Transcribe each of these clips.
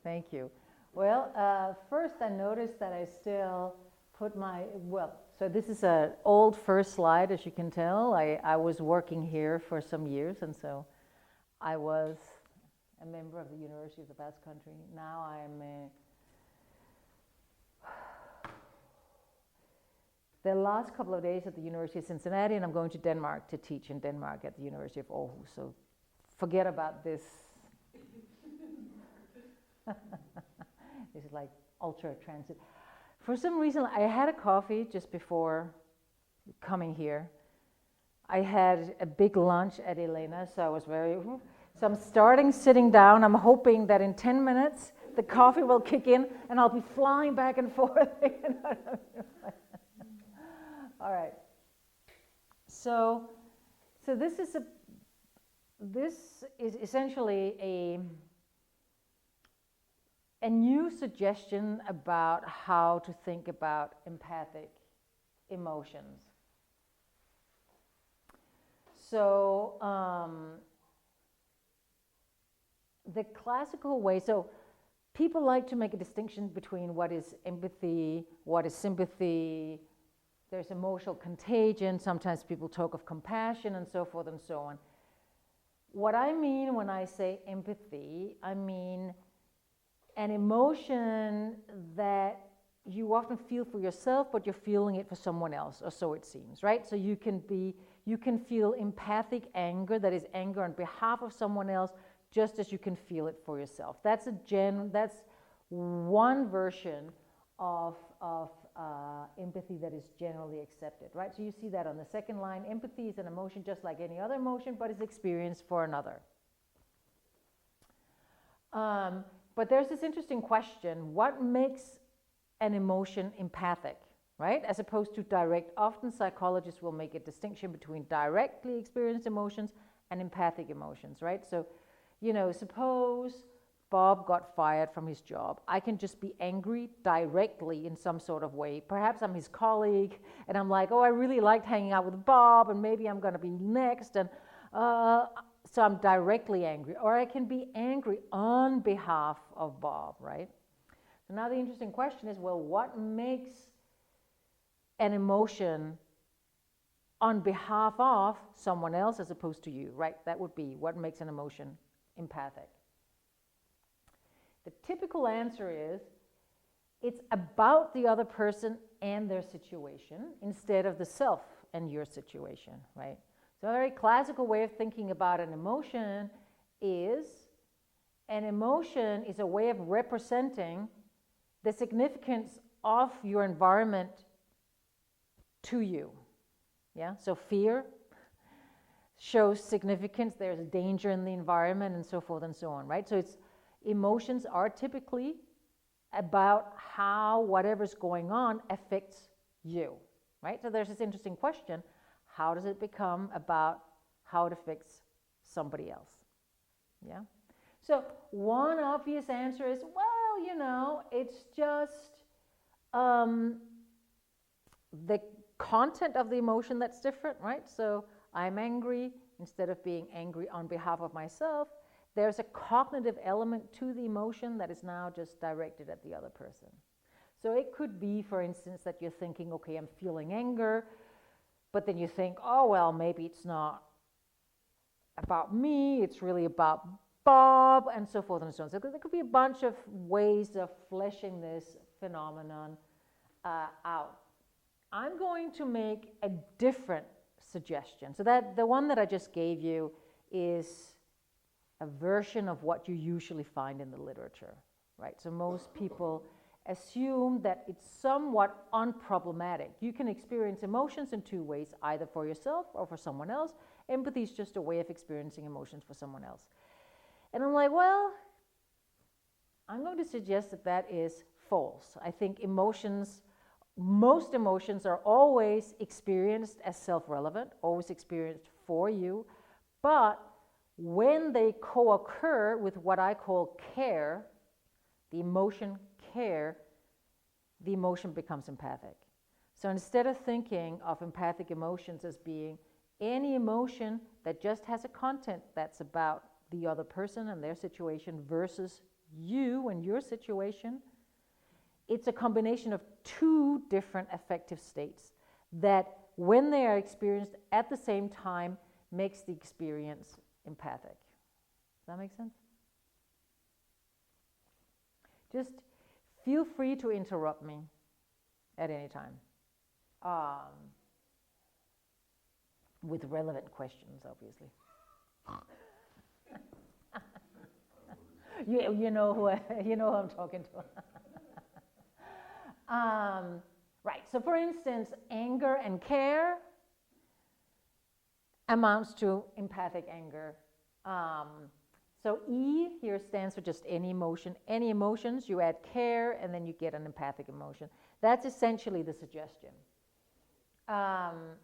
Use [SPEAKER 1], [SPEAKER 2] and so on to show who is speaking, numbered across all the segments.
[SPEAKER 1] Thank you. Well, first I noticed that I still put so this is an old first slide, as you can tell. I was working here for some years, and so I was a member of the University of the Basque Country. Now I'm the last couple of days at the University of Cincinnati, and I'm going to Denmark to teach in Denmark at the University of Aarhus. So forget about this. This is like ultra transit. For some reason, I had a coffee just before coming here. I had a big lunch at Elena, so I was so I'm starting sitting down. I'm hoping that in 10 minutes, the coffee will kick in and I'll be flying back and forth. All right. So this is essentially a new suggestion about how to think about empathic emotions. So the classical way, so people like to make a distinction between what is empathy, what is sympathy. There's emotional contagion. Sometimes people talk of compassion and so forth and so on. What I mean when I say empathy, I mean an emotion that you often feel for yourself, but you're feeling it for someone else, or so it seems, right? So you can feel empathic anger, that is anger on behalf of someone else, just as you can feel it for yourself. That's one version of empathy that is generally accepted, right? So you see that on the second line. Empathy is an emotion just like any other emotion, but it's experienced for another. But there's this interesting question: what makes an emotion empathic, right? As opposed to direct. Often psychologists will make a distinction between directly experienced emotions and empathic emotions, right? So, suppose Bob got fired from his job. I can just be angry directly in some sort of way. Perhaps I'm his colleague, and I'm like, oh, I really liked hanging out with Bob, and maybe I'm going to be next, and so I'm directly angry. Or I can be angry on behalf of Bob, right? So now the interesting question is, well, what makes an emotion on behalf of someone else as opposed to you, right? That would be what makes an emotion empathic. The typical answer is it's about the other person and their situation instead of the self and your situation, right? So a very classical way of thinking about an emotion is a way of representing the significance of your environment to you. Yeah, so fear shows significance. There's danger in the environment and so forth and so on, right? So emotions are typically about how whatever's going on affects you, right? So there's this interesting question: how does it become about how it affects somebody else? Yeah. So one obvious answer is, well, it's just the content of the emotion that's different, right? So I'm angry. Instead of being angry on behalf of myself, there's a cognitive element to the emotion that is now just directed at the other person. So it could be, for instance, that you're thinking, okay, I'm feeling anger, but then you think, oh, well, maybe it's not about me, it's really about Bob, and so forth and so on. So there could be a bunch of ways of fleshing this phenomenon out. I'm going to make a different suggestion. So that the one that I just gave you is a version of what you usually find in the literature, right? So most people assume that it's somewhat unproblematic. You can experience emotions in two ways, either for yourself or for someone else. Empathy is just a way of experiencing emotions for someone else. And I'm like, well, I'm going to suggest that that is false. I think most emotions are always experienced as self-relevant, always experienced for you, but when they co-occur with what I call care, the emotion care, the emotion becomes empathic. So instead of thinking of empathic emotions as being any emotion that just has a content that's about the other person and their situation versus you and your situation, it's a combination of two different affective states that, when they are experienced at the same time, makes the experience empathic. Does that make sense? Just feel free to interrupt me at any time with relevant questions, obviously. you know who I'm talking to. Right, so for instance, anger and care amounts to empathic anger. So E here stands for just any emotion. Any emotions, you add care, and then you get an empathic emotion. That's essentially the suggestion. Now,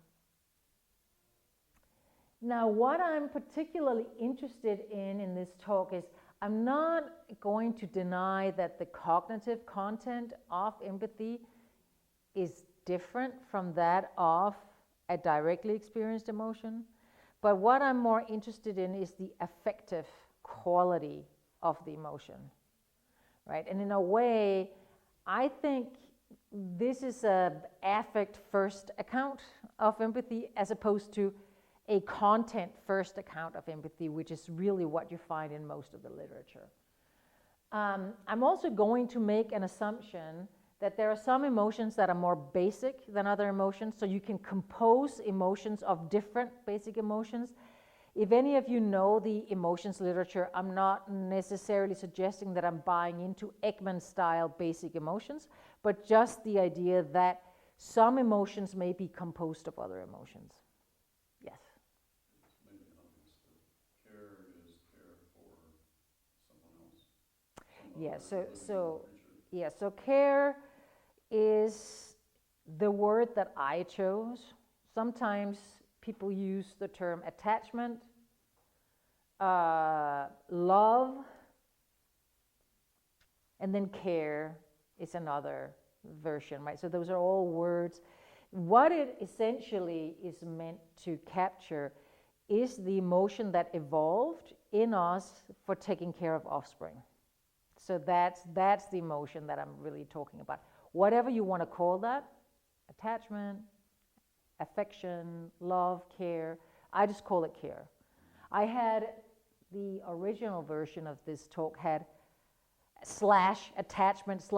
[SPEAKER 1] what I'm particularly interested in this talk is, I'm not going to deny that the cognitive content of empathy is different from that of a directly experienced emotion. But what I'm more interested in is the affective quality of the emotion, right? And in a way, I think this is an affect first account of empathy as opposed to a content first account of empathy, which is really what you find in most of the literature. I'm also going to make an assumption that there are some emotions that are more basic than other emotions, so you can compose emotions of different basic emotions. If any of you know the emotions literature, I'm not necessarily suggesting that I'm buying into Ekman-style basic emotions, but just the idea that some emotions may be composed of other emotions. Yes?
[SPEAKER 2] It's maybe obvious that care is care for someone else.
[SPEAKER 1] So care is the word that I chose. Sometimes people use the term attachment, love, and then care is another version, right? So those are all words. What it essentially is meant to capture is the emotion that evolved in us for taking care of offspring. So that's the emotion that I'm really talking about. Whatever you want to call that, attachment, affection, love, care, I just call it care. I had the original version of this talk had / attachment /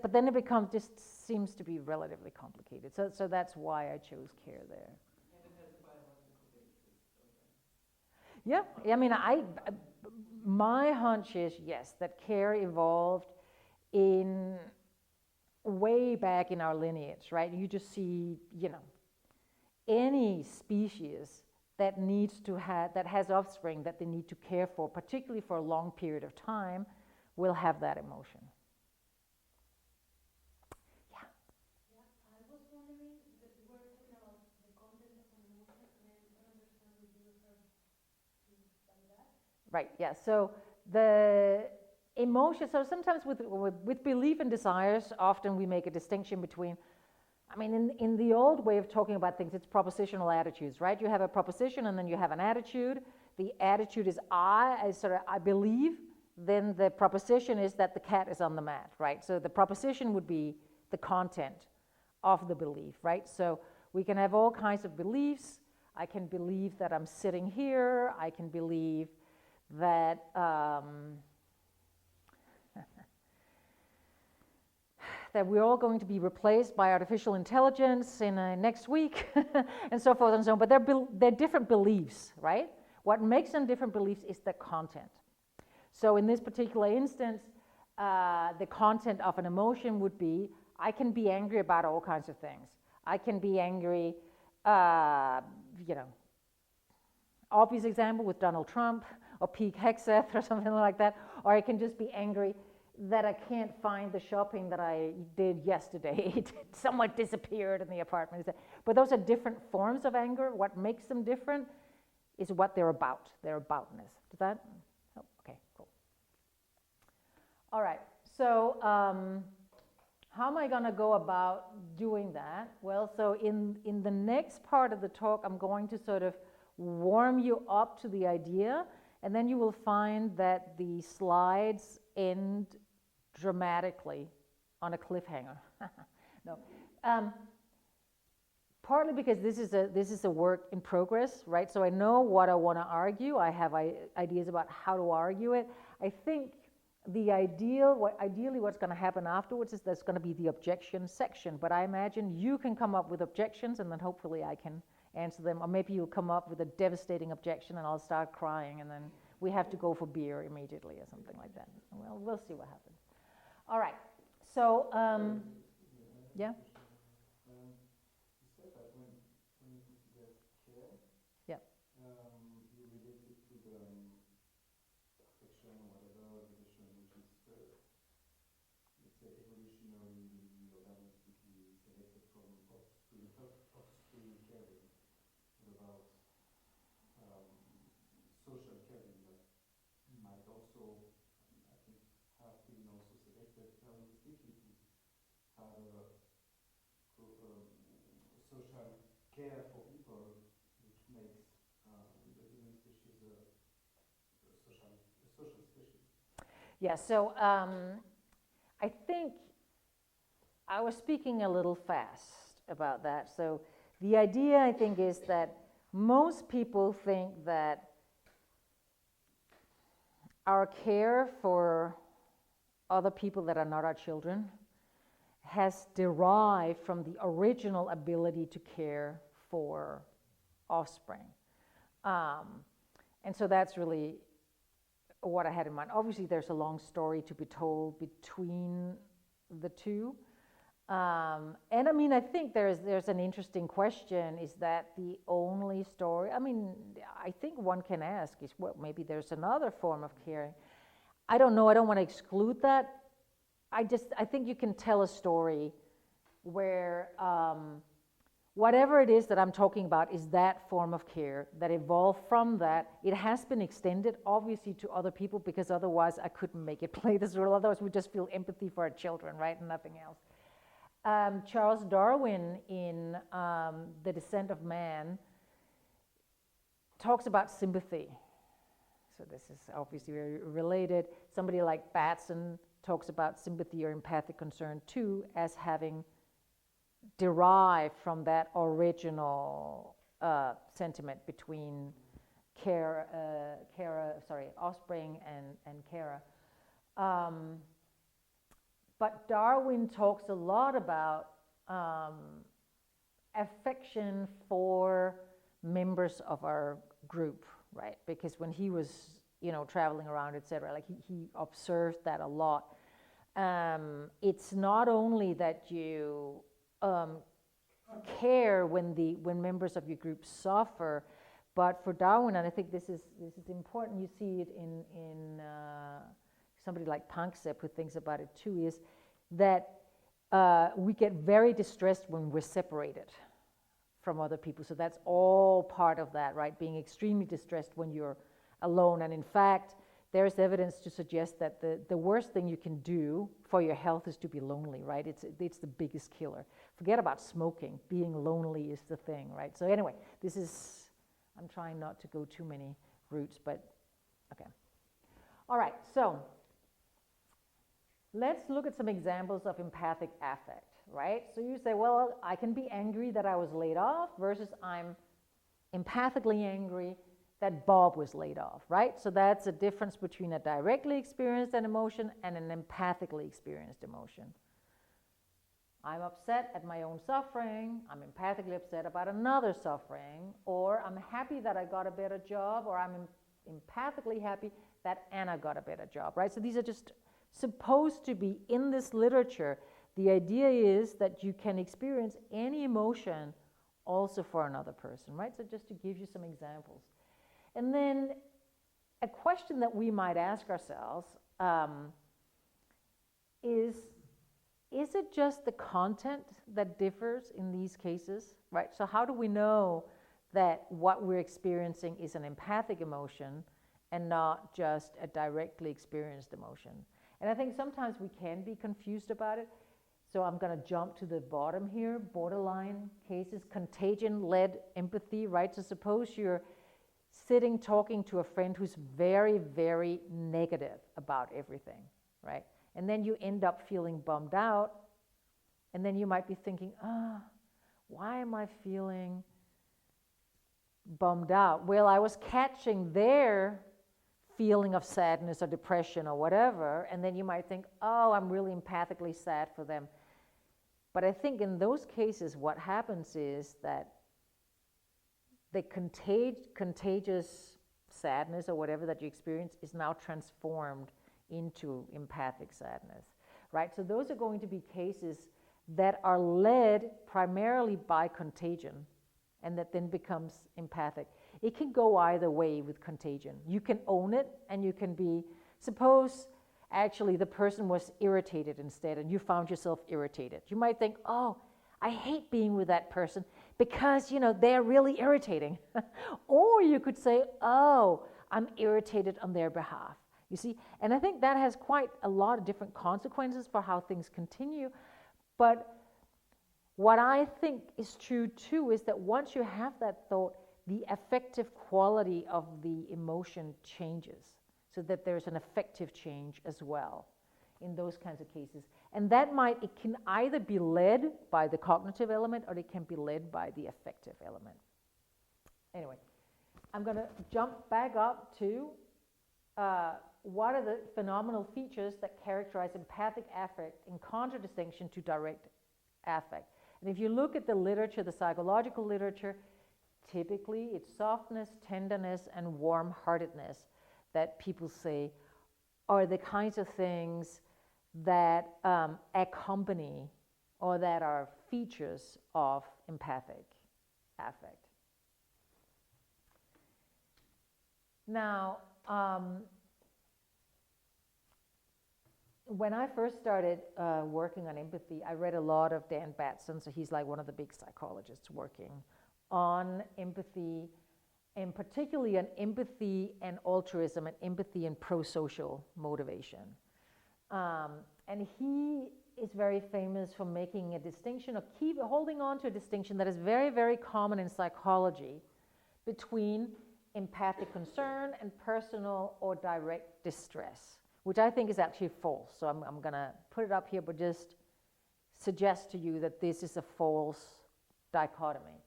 [SPEAKER 1] but then it just seems to be relatively complicated. So that's why I chose care there.
[SPEAKER 3] And it has a biological basis, okay?
[SPEAKER 1] Yeah, I mean, my hunch is yes, that care evolved in way back in our lineage, right? You just see, any species that has offspring that they need to care for, particularly for a long period of time, will have that emotion.
[SPEAKER 4] Yeah, I was wondering, because we were talking about the content of an emotion, and I don't understand what you refer to by that.
[SPEAKER 1] Right, yeah, so the emotion, so sometimes with belief and desires, often we make a distinction between, in the old way of talking about things, it's propositional attitudes, right? You have a proposition and then you have an attitude. The attitude is I believe. Then the proposition is that the cat is on the mat, right? So the proposition would be the content of the belief, right? So we can have all kinds of beliefs. I can believe that I'm sitting here. I can believe that that we're all going to be replaced by artificial intelligence in next week, and so forth and so on. But they're different beliefs, right? What makes them different beliefs is the content. So in this particular instance, the content of an emotion would be, I can be angry about all kinds of things. I can be angry, obvious example with Donald Trump or Pete Hegseth or something like that, or I can just be angry that I can't find the shopping that I did yesterday. It somewhat disappeared in the apartment. But those are different forms of anger. What makes them different is what they're about, their aboutness. Does that? Oh, okay, cool. All right, so how am I going to go about doing that? Well, so in the next part of the talk, I'm going to sort of warm you up to the idea, and then you will find that the slides end dramatically on a cliffhanger. No. Partly because this is a work in progress, right? So I know what I want to argue. I have ideas about how to argue it. I think ideally what's going to happen afterwards is there's going to be the objection section. But I imagine you can come up with objections, and then hopefully I can answer them. Or maybe you'll come up with a devastating objection, and I'll start crying, and then we have to go for beer immediately or something like that. Well, we'll see what happens. All right. So, yeah.
[SPEAKER 5] You said that when you consider care,
[SPEAKER 1] Yeah.
[SPEAKER 5] you relate it to the affection or whatever relation, which is let's say evolutionary organisms to be selected from offspring caring. What about social caring that might also, I think, have been also selected linguistically to have a social care for people, which makes the human species a social species.
[SPEAKER 1] Yeah, so I think I was speaking a little fast about that. So the idea, I think, is that most people think that our care for other people that are not our children has derived from the original ability to care for offspring. And so that's really what I had in mind. Obviously, there's a long story to be told between the two. And I mean, I think there's an interesting question. Is that the only story? I mean, I think one can ask is, well, maybe there's another form of caring. I don't know. I don't want to exclude that. I think you can tell a story where whatever it is that I'm talking about is that form of care that evolved from that. It has been extended, obviously, to other people, because otherwise I couldn't make it play this role. Otherwise we just feel empathy for our children, right, and nothing else. Charles Darwin, in The Descent of Man, talks about sympathy. So this is obviously very related. Somebody like Batson talks about sympathy or empathic concern too as having derived from that original sentiment between offspring and carer. But Darwin talks a lot about affection for members of our group, right? Because when he was, traveling around, etc., like he observed that a lot. It's not only that you care when members of your group suffer, but for Darwin, and I think this is important. You see it in somebody like Panksepp, who thinks about it too, is that we get very distressed when we're separated from other people. So that's all part of that, right? Being extremely distressed when you're alone. And in fact, there's evidence to suggest that the worst thing you can do for your health is to be lonely, right? It's the biggest killer. Forget about smoking. Being lonely is the thing, right? So anyway, I'm trying not to go too many routes, but okay. All right, so let's look at some examples of empathic affect, right? So you say, well, I can be angry that I was laid off versus I'm empathically angry that Bob was laid off, right? So that's a difference between a directly experienced an emotion and an empathically experienced emotion. I'm upset at my own suffering, I'm empathically upset about another suffering, or I'm happy that I got a better job, or I'm empathically happy that Anna got a better job, right? So these are just supposed to be in this literature. The idea is that you can experience any emotion also for another person, right? So just to give you some examples. And then a question that we might ask ourselves is it just the content that differs in these cases, right? So how do we know that what we're experiencing is an empathic emotion and not just a directly experienced emotion? And I think sometimes we can be confused about it. So I'm going to jump to the bottom here, borderline cases, contagion-led empathy, right? So suppose you're sitting talking to a friend who's very, very negative about everything, right? And then you end up feeling bummed out, and then you might be thinking, why am I feeling bummed out? Well, I was catching their feeling of sadness or depression or whatever, and then you might think, oh, I'm really empathically sad for them. But I think in those cases, what happens is that the contagious sadness or whatever that you experience is now transformed into empathic sadness, right? So those are going to be cases that are led primarily by contagion, and that then becomes empathic. It can go either way with contagion. You can own it, and you can be, suppose actually the person was irritated instead, and you found yourself irritated. You might think, oh, I hate being with that person because, they're really irritating. Or you could say, oh, I'm irritated on their behalf. You see, and I think that has quite a lot of different consequences for how things continue. But what I think is true too is that once you have that thought, the affective quality of the emotion changes, so that there's an affective change as well in those kinds of cases. And it can either be led by the cognitive element, or it can be led by the affective element. Anyway, I'm going to jump back up to what are the phenomenal features that characterize empathic affect in contradistinction to direct affect. And if you look at the literature, the psychological literature, typically it's softness, tenderness, and warm-heartedness that people say are the kinds of things that accompany or that are features of empathic affect. Now, when I first started working on empathy, I read a lot of Dan Batson, so he's like one of the big psychologists working on empathy, and particularly on empathy and altruism, and empathy and pro-social motivation. And he is very famous for making a distinction, or holding on to a distinction that is very, very common in psychology between empathic concern and personal or direct distress, which I think is actually false. So I'm going to put it up here, but just suggest to you that this is a false dichotomy.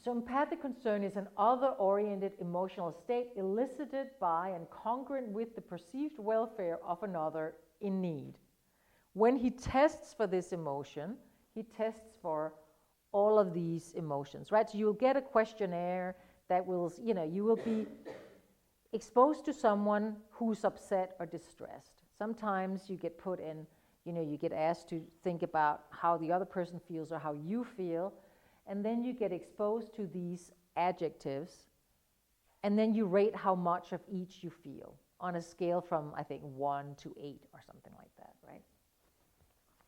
[SPEAKER 1] So empathic concern is an other-oriented emotional state elicited by and congruent with the perceived welfare of another in need. When he tests for this emotion, he tests for all of these emotions, right? So you'll get a questionnaire that will, you will be exposed to someone who's upset or distressed. Sometimes you get put in, you get asked to think about how the other person feels or how you feel, and then you get exposed to these adjectives, and then you rate how much of each you feel on a scale from, I think, 1 to 8 or something like that, right?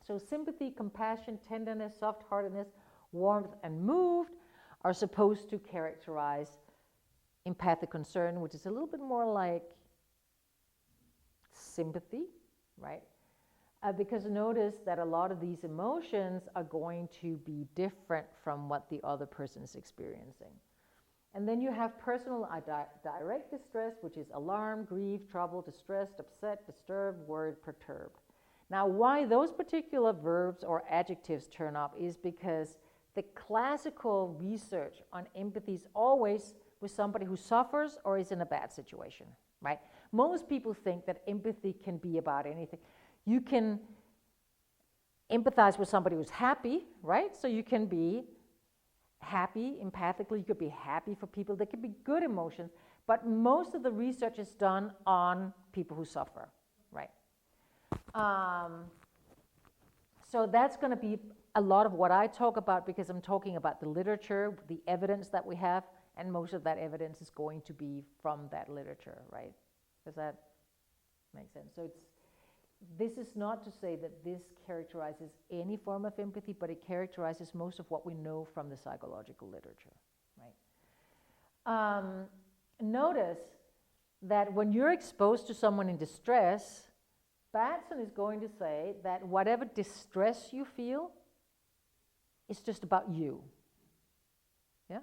[SPEAKER 1] So sympathy, compassion, tenderness, soft-heartedness, warmth, and moved are supposed to characterize empathic concern, which is a little bit more like sympathy, right? Because notice that a lot of these emotions are going to be different from what the other person is experiencing. And then you have personal direct distress, which is alarm, grief, trouble, distressed, upset, disturbed, worried, perturbed. Now, why those particular verbs or adjectives turn up is because the classical research on empathy is always with somebody who suffers or is in a bad situation, right? Most people think that empathy can be about anything. You can empathize with somebody who's happy, right? So you can be happy empathically, you could be happy for people. There could be good emotions, but most of the research is done on people who suffer, right? So that's going to be a lot of what I talk about, because I'm talking about the literature, the evidence that we have, and most of that evidence is going to be from that literature, right? Does that make sense? So this is not to say that this characterizes any form of empathy, but it characterizes most of what we know from the psychological literature, right? Notice that when you're exposed to someone in distress, Batson is going to say that whatever distress you feel is just about you. Yeah?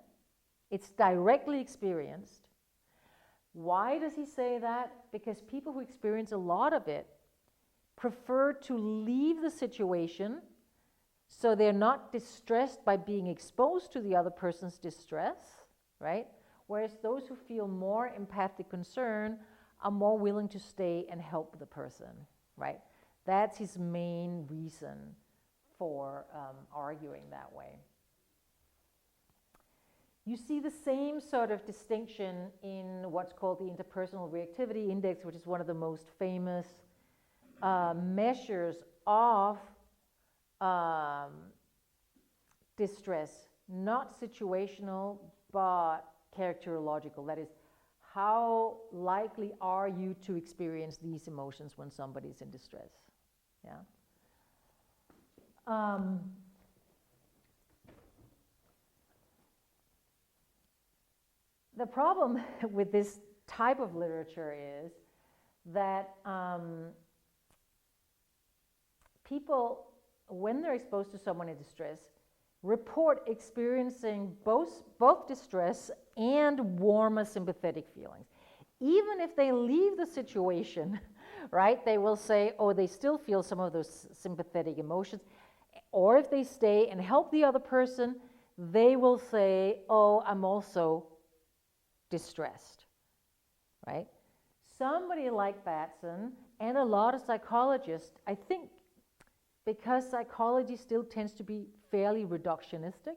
[SPEAKER 1] It's directly experienced. Why does he say that? Because people who experience a lot of it prefer to leave the situation so they're not distressed by being exposed to the other person's distress, right? Whereas those who feel more empathic concern are more willing to stay and help the person, right? That's his main reason for arguing that way. You see the same sort of distinction in what's called the interpersonal reactivity index, which is one of the most famous measures of distress, not situational, but characterological. That is, how likely are you to experience these emotions when somebody's in distress? Yeah. The problem with this type of literature is that people, when they're exposed to someone in distress, report experiencing both distress and warmer sympathetic feelings. Even if they leave the situation, right, they will say, oh, they still feel some of those sympathetic emotions. Or if they stay and help the other person, they will say, oh, I'm also distressed, right? Somebody like Batson and a lot of psychologists, I think, because psychology still tends to be fairly reductionistic,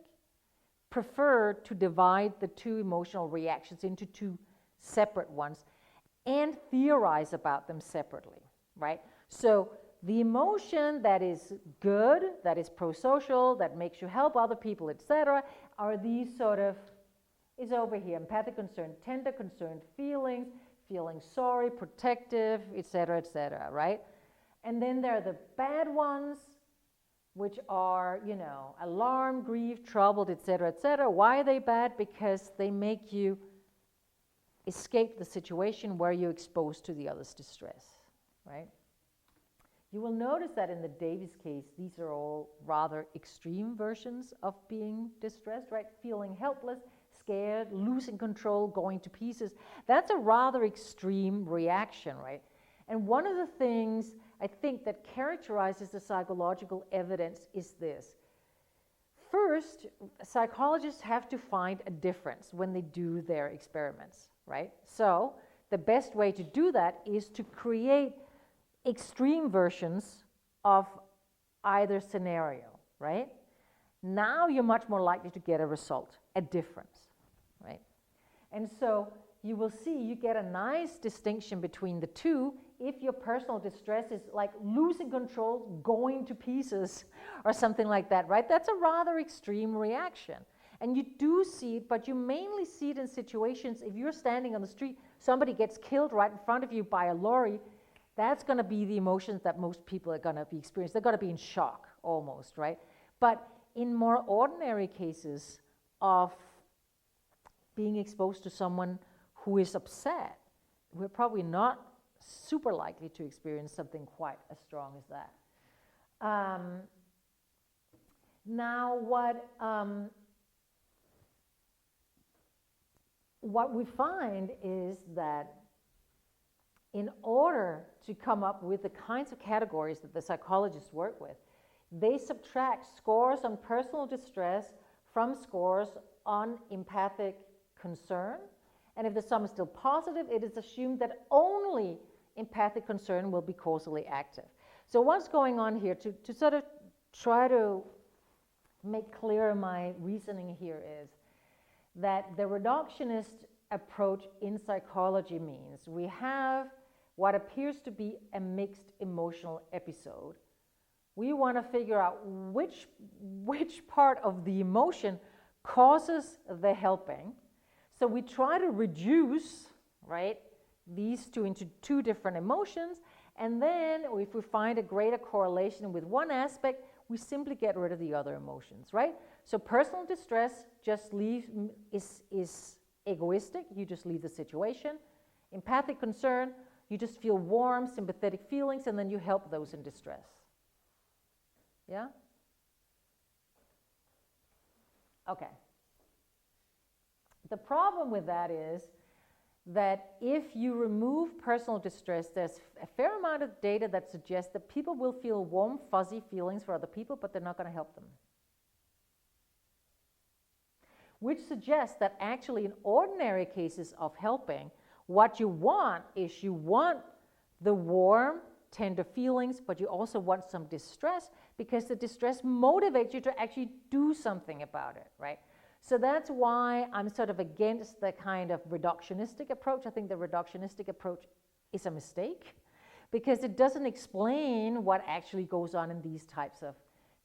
[SPEAKER 1] prefer to divide the two emotional reactions into two separate ones and theorize about them separately, right? So the emotion that is good, that is pro-social, that makes you help other people, etc., are these sort of, is over here, empathic concern, tender concerned feelings, feeling sorry, protective, etc., right? And then there are the bad ones, which are, alarmed, grieved, troubled, etc. Why are they bad? Because they make you escape the situation where you're exposed to the other's distress, right? You will notice that in the Davis case, these are all rather extreme versions of being distressed, right? Feeling helpless, scared, losing control, going to pieces. That's a rather extreme reaction, right? And one of the things I think that characterizes the psychological evidence is this. First, psychologists have to find a difference when they do their experiments, right? So the best way to do that is to create extreme versions of either scenario, right? Now you're much more likely to get a result, a difference, right? And so you will see you get a nice distinction between the two if your personal distress is like losing control, going to pieces, or something like that, right? That's a rather extreme reaction. And you do see it, but you mainly see it in situations, if you're standing on the street, somebody gets killed right in front of you by a lorry, that's going to be the emotions that most people are going to be experiencing. They're going to be in shock almost, right? But in more ordinary cases of being exposed to someone who is upset, we're probably not super likely to experience something quite as strong as that. Now, what we find is that in order to come up with the kinds of categories that the psychologists work with, they subtract scores on personal distress from scores on empathic concern. And if the sum is still positive, it is assumed that only empathic concern will be causally active. So what's going on here, to sort of try to make clear my reasoning here, is that the reductionist approach in psychology means we have what appears to be a mixed emotional episode. We want to figure out which part of the emotion causes the helping. So we try to reduce, right, these two into two different emotions, and then if we find a greater correlation with one aspect, we simply get rid of the other emotions, right? So personal distress just is egoistic, you just leave the situation. Empathic concern, you just feel warm, sympathetic feelings, and then you help those in distress. Yeah? Okay. The problem with that is that if you remove personal distress, there's a fair amount of data that suggests that people will feel warm, fuzzy feelings for other people, but they're not going to help them. Which suggests that actually in ordinary cases of helping, what you want is you want the warm, tender feelings, but you also want some distress, because the distress motivates you to actually do something about it, right? So that's why I'm sort of against the kind of reductionistic approach. I think the reductionistic approach is a mistake, because it doesn't explain what actually goes on in these types of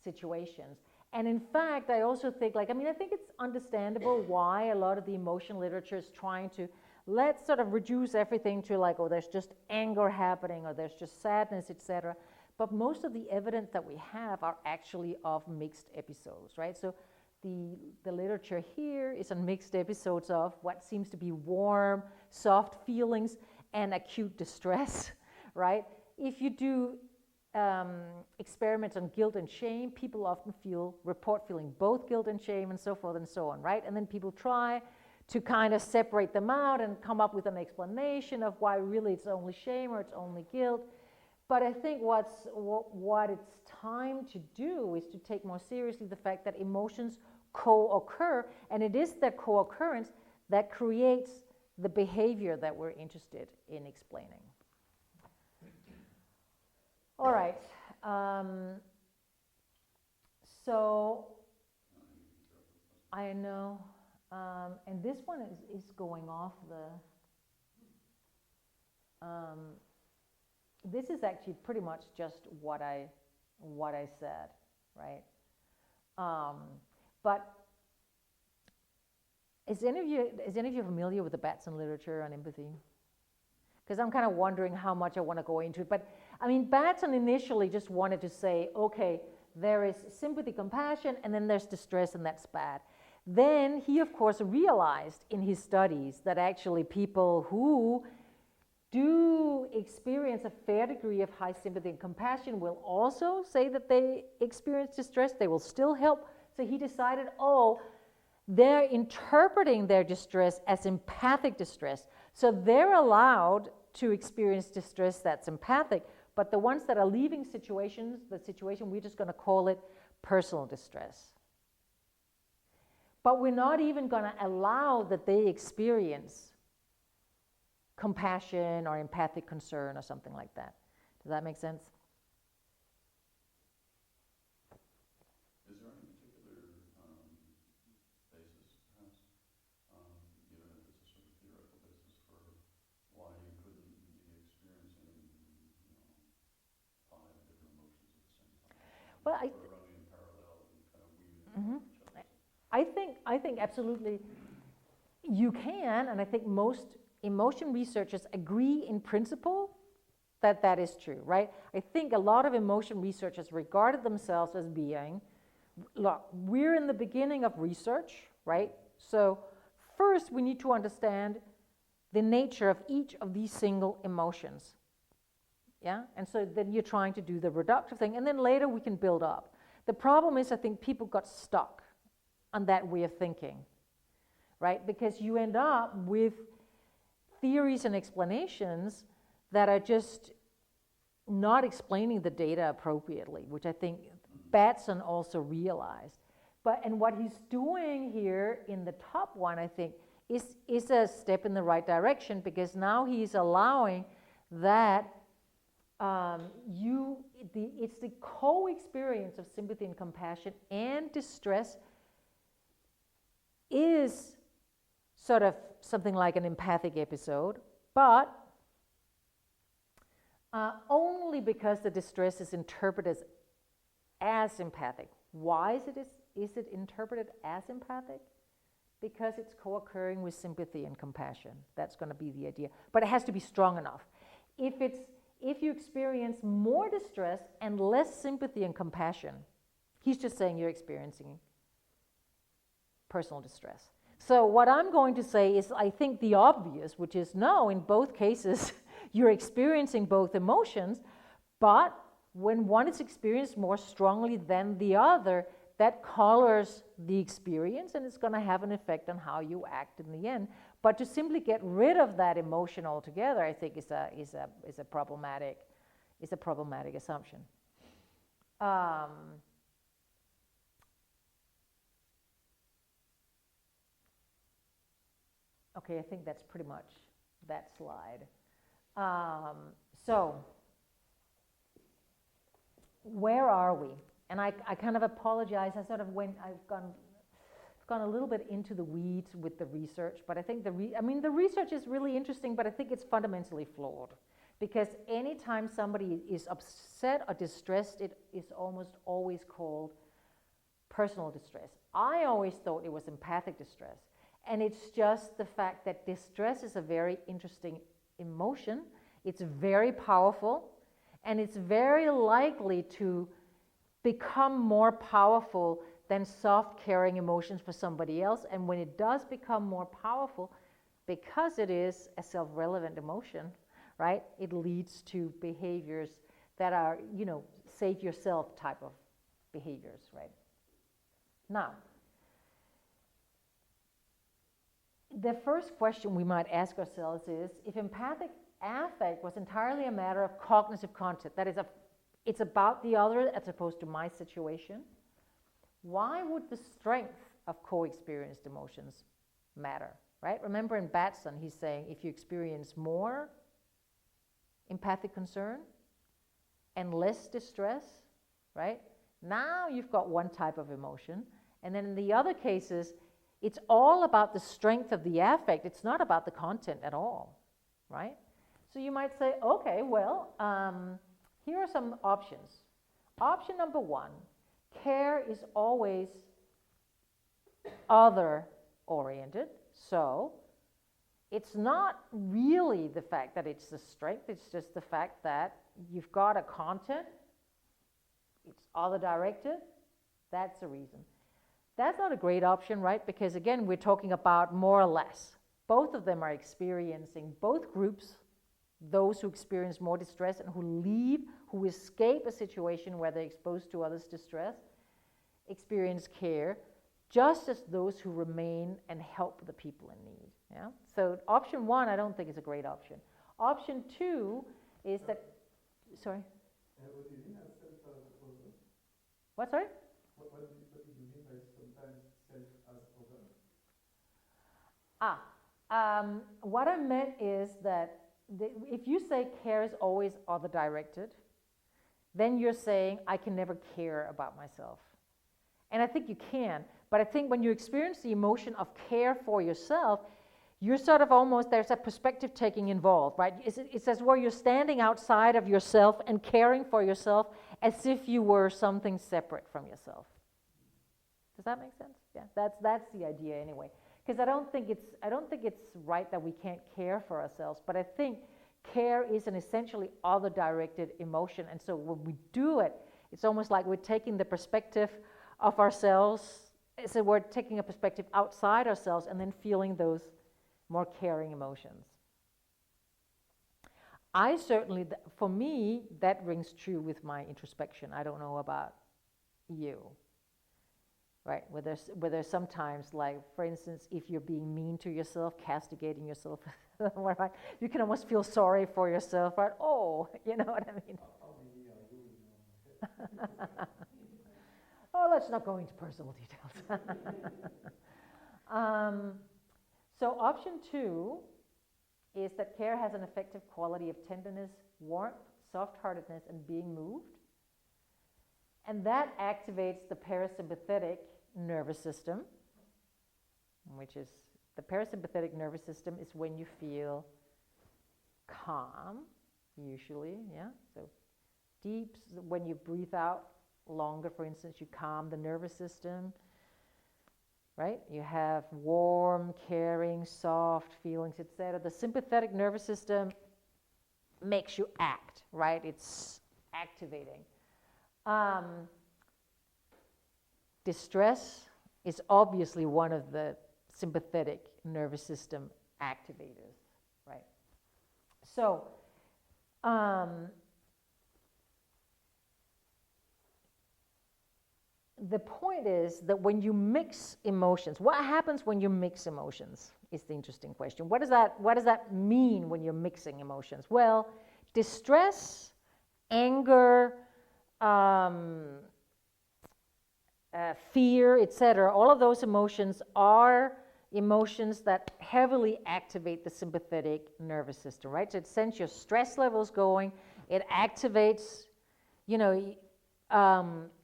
[SPEAKER 1] situations. And in fact, I also think, I think it's understandable why a lot of the emotion literature is trying to let's sort of reduce everything to oh, there's just anger happening, or there's just sadness, etc. But most of the evidence that we have are actually of mixed episodes, right? So the literature here is on mixed episodes of what seems to be warm, soft feelings and acute distress, right? If you do experiments on guilt and shame, people often report feeling both guilt and shame and so forth and so on, right? And then people try to kind of separate them out and come up with an explanation of why really it's only shame or it's only guilt. But I think what it's time to do is to take more seriously the fact that emotions co-occur, and it is that co-occurrence that creates the behavior that we're interested in explaining. All right. So I know, and this one is going off the. This is actually pretty much just what I said, right? But is any of you familiar with the Batson literature on empathy? Because I'm kind of wondering how much I want to go into it. But I mean, Batson initially just wanted to say, okay, there is sympathy, compassion, and then there's distress, and that's bad. Then he, of course, realized in his studies that actually people who do experience a fair degree of high sympathy and compassion will also say that they experience distress. They will still help. So he decided, oh, they're interpreting their distress as empathic distress. So they're allowed to experience distress that's empathic, but the ones that are leaving the situation, we're just going to call it personal distress. But we're not even going to allow that they experience compassion or empathic concern or something like that. Does that make sense?
[SPEAKER 2] Is there any particular basis, perhaps, even if it's a sort of theoretical basis, for why you couldn't be experiencing, 5 different emotions at the same time?
[SPEAKER 1] Well,
[SPEAKER 2] sort of running in parallel and kind of weaving into each other.
[SPEAKER 1] I think absolutely you can, and I think most emotion researchers agree in principle that that is true, right? I think a lot of emotion researchers regarded themselves as being, look, we're in the beginning of research, right? So first we need to understand the nature of each of these single emotions, yeah? And so then you're trying to do the reductive thing, and then later we can build up. The problem is I think people got stuck on that way of thinking, right? Because you end up with theories and explanations that are just not explaining the data appropriately, which I think Batson also realized. And what he's doing here in the top one, I think, is a step in the right direction, because now he's allowing that it's the co-experience of sympathy and compassion and distress is sort of something like an empathic episode, but only because the distress is interpreted as empathic. Why is it interpreted as empathic? Because it's co-occurring with sympathy and compassion. That's going to be the idea. But it has to be strong enough. If you experience more distress and less sympathy and compassion, he's just saying you're experiencing personal distress. So what I'm going to say is, I think the obvious, which is no, in both cases, you're experiencing both emotions, but when one is experienced more strongly than the other, that colors the experience, and it's going to have an effect on how you act in the end. But to simply get rid of that emotion altogether, I think is a problematic assumption. Okay, I think that's pretty much that slide. So where are we? And I kind of apologize. I've gone a little bit into the weeds with the research, but I think the research is really interesting, but I think it's fundamentally flawed, because anytime somebody is upset or distressed, it is almost always called personal distress. I always thought it was empathic distress, and it's just the fact that distress is a very interesting emotion. It's very powerful, and it's very likely to become more powerful than soft, caring emotions for somebody else. And when it does become more powerful, because it is a self-relevant emotion, right, it leads to behaviors that are, save yourself type of behaviors, right? Now, the first question we might ask ourselves is, if empathic affect was entirely a matter of cognitive content, that is, it's about the other as opposed to my situation, why would the strength of co-experienced emotions matter, right? Remember in Batson, he's saying if you experience more empathic concern and less distress, right? Now you've got one type of emotion. And then in the other cases, it's all about the strength of the affect. It's not about the content at all, right? So you might say, okay, well, here are some options. Option number one, care is always other-oriented. So it's not really the fact that it's the strength, it's just the fact that you've got a content, it's other-directed, that's the reason. That's not a great option, right? Because again, we're talking about more or less. Both of them are experiencing, both groups, those who experience more distress and who leave, who escape a situation where they're exposed to others' distress, experience care, just as those who remain and help the people in need. Yeah? So option one, I don't think is a great option. Option two is that, sorry?
[SPEAKER 5] What do you mean as self as other?
[SPEAKER 1] What, sorry?
[SPEAKER 5] What do you mean by sometimes self as other?
[SPEAKER 1] What I meant is that if you say care is always other-directed, then you're saying I can never care about myself. And I think you can, but I think when you experience the emotion of care for yourself, you're sort of almost, there's a perspective taking involved, right? It's as where you're standing outside of yourself and caring for yourself as if you were something separate from yourself. Does that make sense? Yeah, that's the idea anyway. Because I don't think it's right that we can't care for ourselves, but I think care is an essentially other-directed emotion, and so when we do it, it's almost like we're taking the perspective of ourselves, so we're taking a perspective outside ourselves and then feeling those more caring emotions. I certainly, for me, that rings true with my introspection. I don't know about you. Right, where there's sometimes, like, for instance, if you're being mean to yourself, castigating yourself, right, you can almost feel sorry for yourself, right? Oh, you know what I mean? Oh, let's not go into personal details. So option two is that care has an effective quality of tenderness, warmth, soft-heartedness, and being moved. And that activates the parasympathetic nervous system, which is, the parasympathetic nervous system is when you feel calm, usually, yeah? So deep, when you breathe out longer, for instance, you calm the nervous system, right? You have warm, caring, soft feelings, etc. The sympathetic nervous system makes you act, right? It's activating. Distress is obviously one of the sympathetic nervous system activators, right? So, the point is that when you mix emotions, what happens when you mix emotions is the interesting question. What does that mean when you're mixing emotions? Well, distress, anger, fear, etc., all of those emotions are emotions that heavily activate the sympathetic nervous system, right? So it sends your stress levels going, it activates,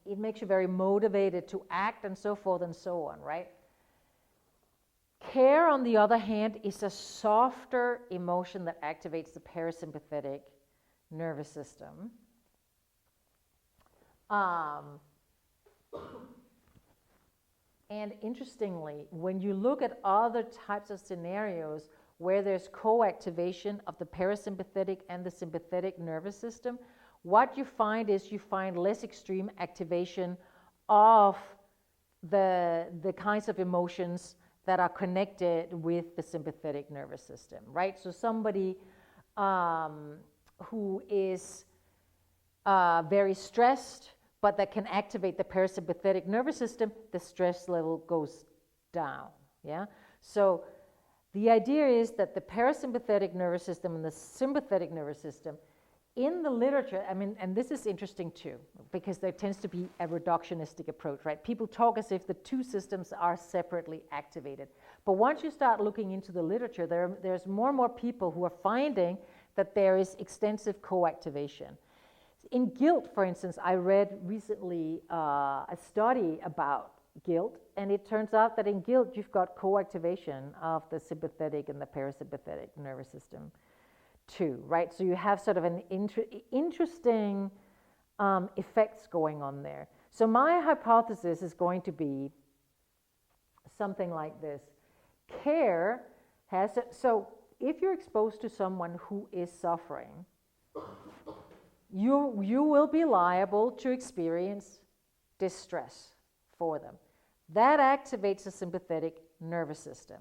[SPEAKER 1] it makes you very motivated to act and so forth and so on, right? Care, on the other hand, is a softer emotion that activates the parasympathetic nervous system. And interestingly, when you look at other types of scenarios where there's co-activation of the parasympathetic and the sympathetic nervous system, what you find is you find less extreme activation of the kinds of emotions that are connected with the sympathetic nervous system, right? So somebody who is very stressed, but that can activate the parasympathetic nervous system, the stress level goes down, yeah? So the idea is that the parasympathetic nervous system and the sympathetic nervous system, in the literature, I mean, and this is interesting too, because there tends to be a reductionistic approach, right? People talk as if the two systems are separately activated. But once you start looking into the literature, there's more and more people who are finding that there is extensive co-activation. In guilt, for instance, I read recently a study about guilt, and it turns out that in guilt you've got co-activation of the sympathetic and the parasympathetic nervous system too, right? So you have sort of an interesting effects going on there. So my hypothesis is going to be something like this. Care has, so if you're exposed to someone who is suffering, you will be liable to experience distress for them. That activates the sympathetic nervous system.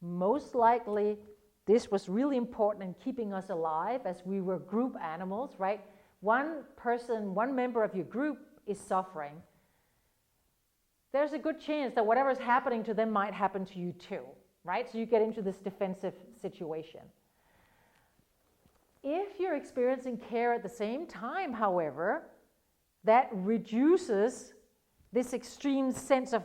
[SPEAKER 1] Most likely, this was really important in keeping us alive as we were group animals, right? One member of your group is suffering. There's a good chance that whatever is happening to them might happen to you too, right? So you get into this defensive situation. If you're experiencing care at the same time, however, that reduces this extreme sense of,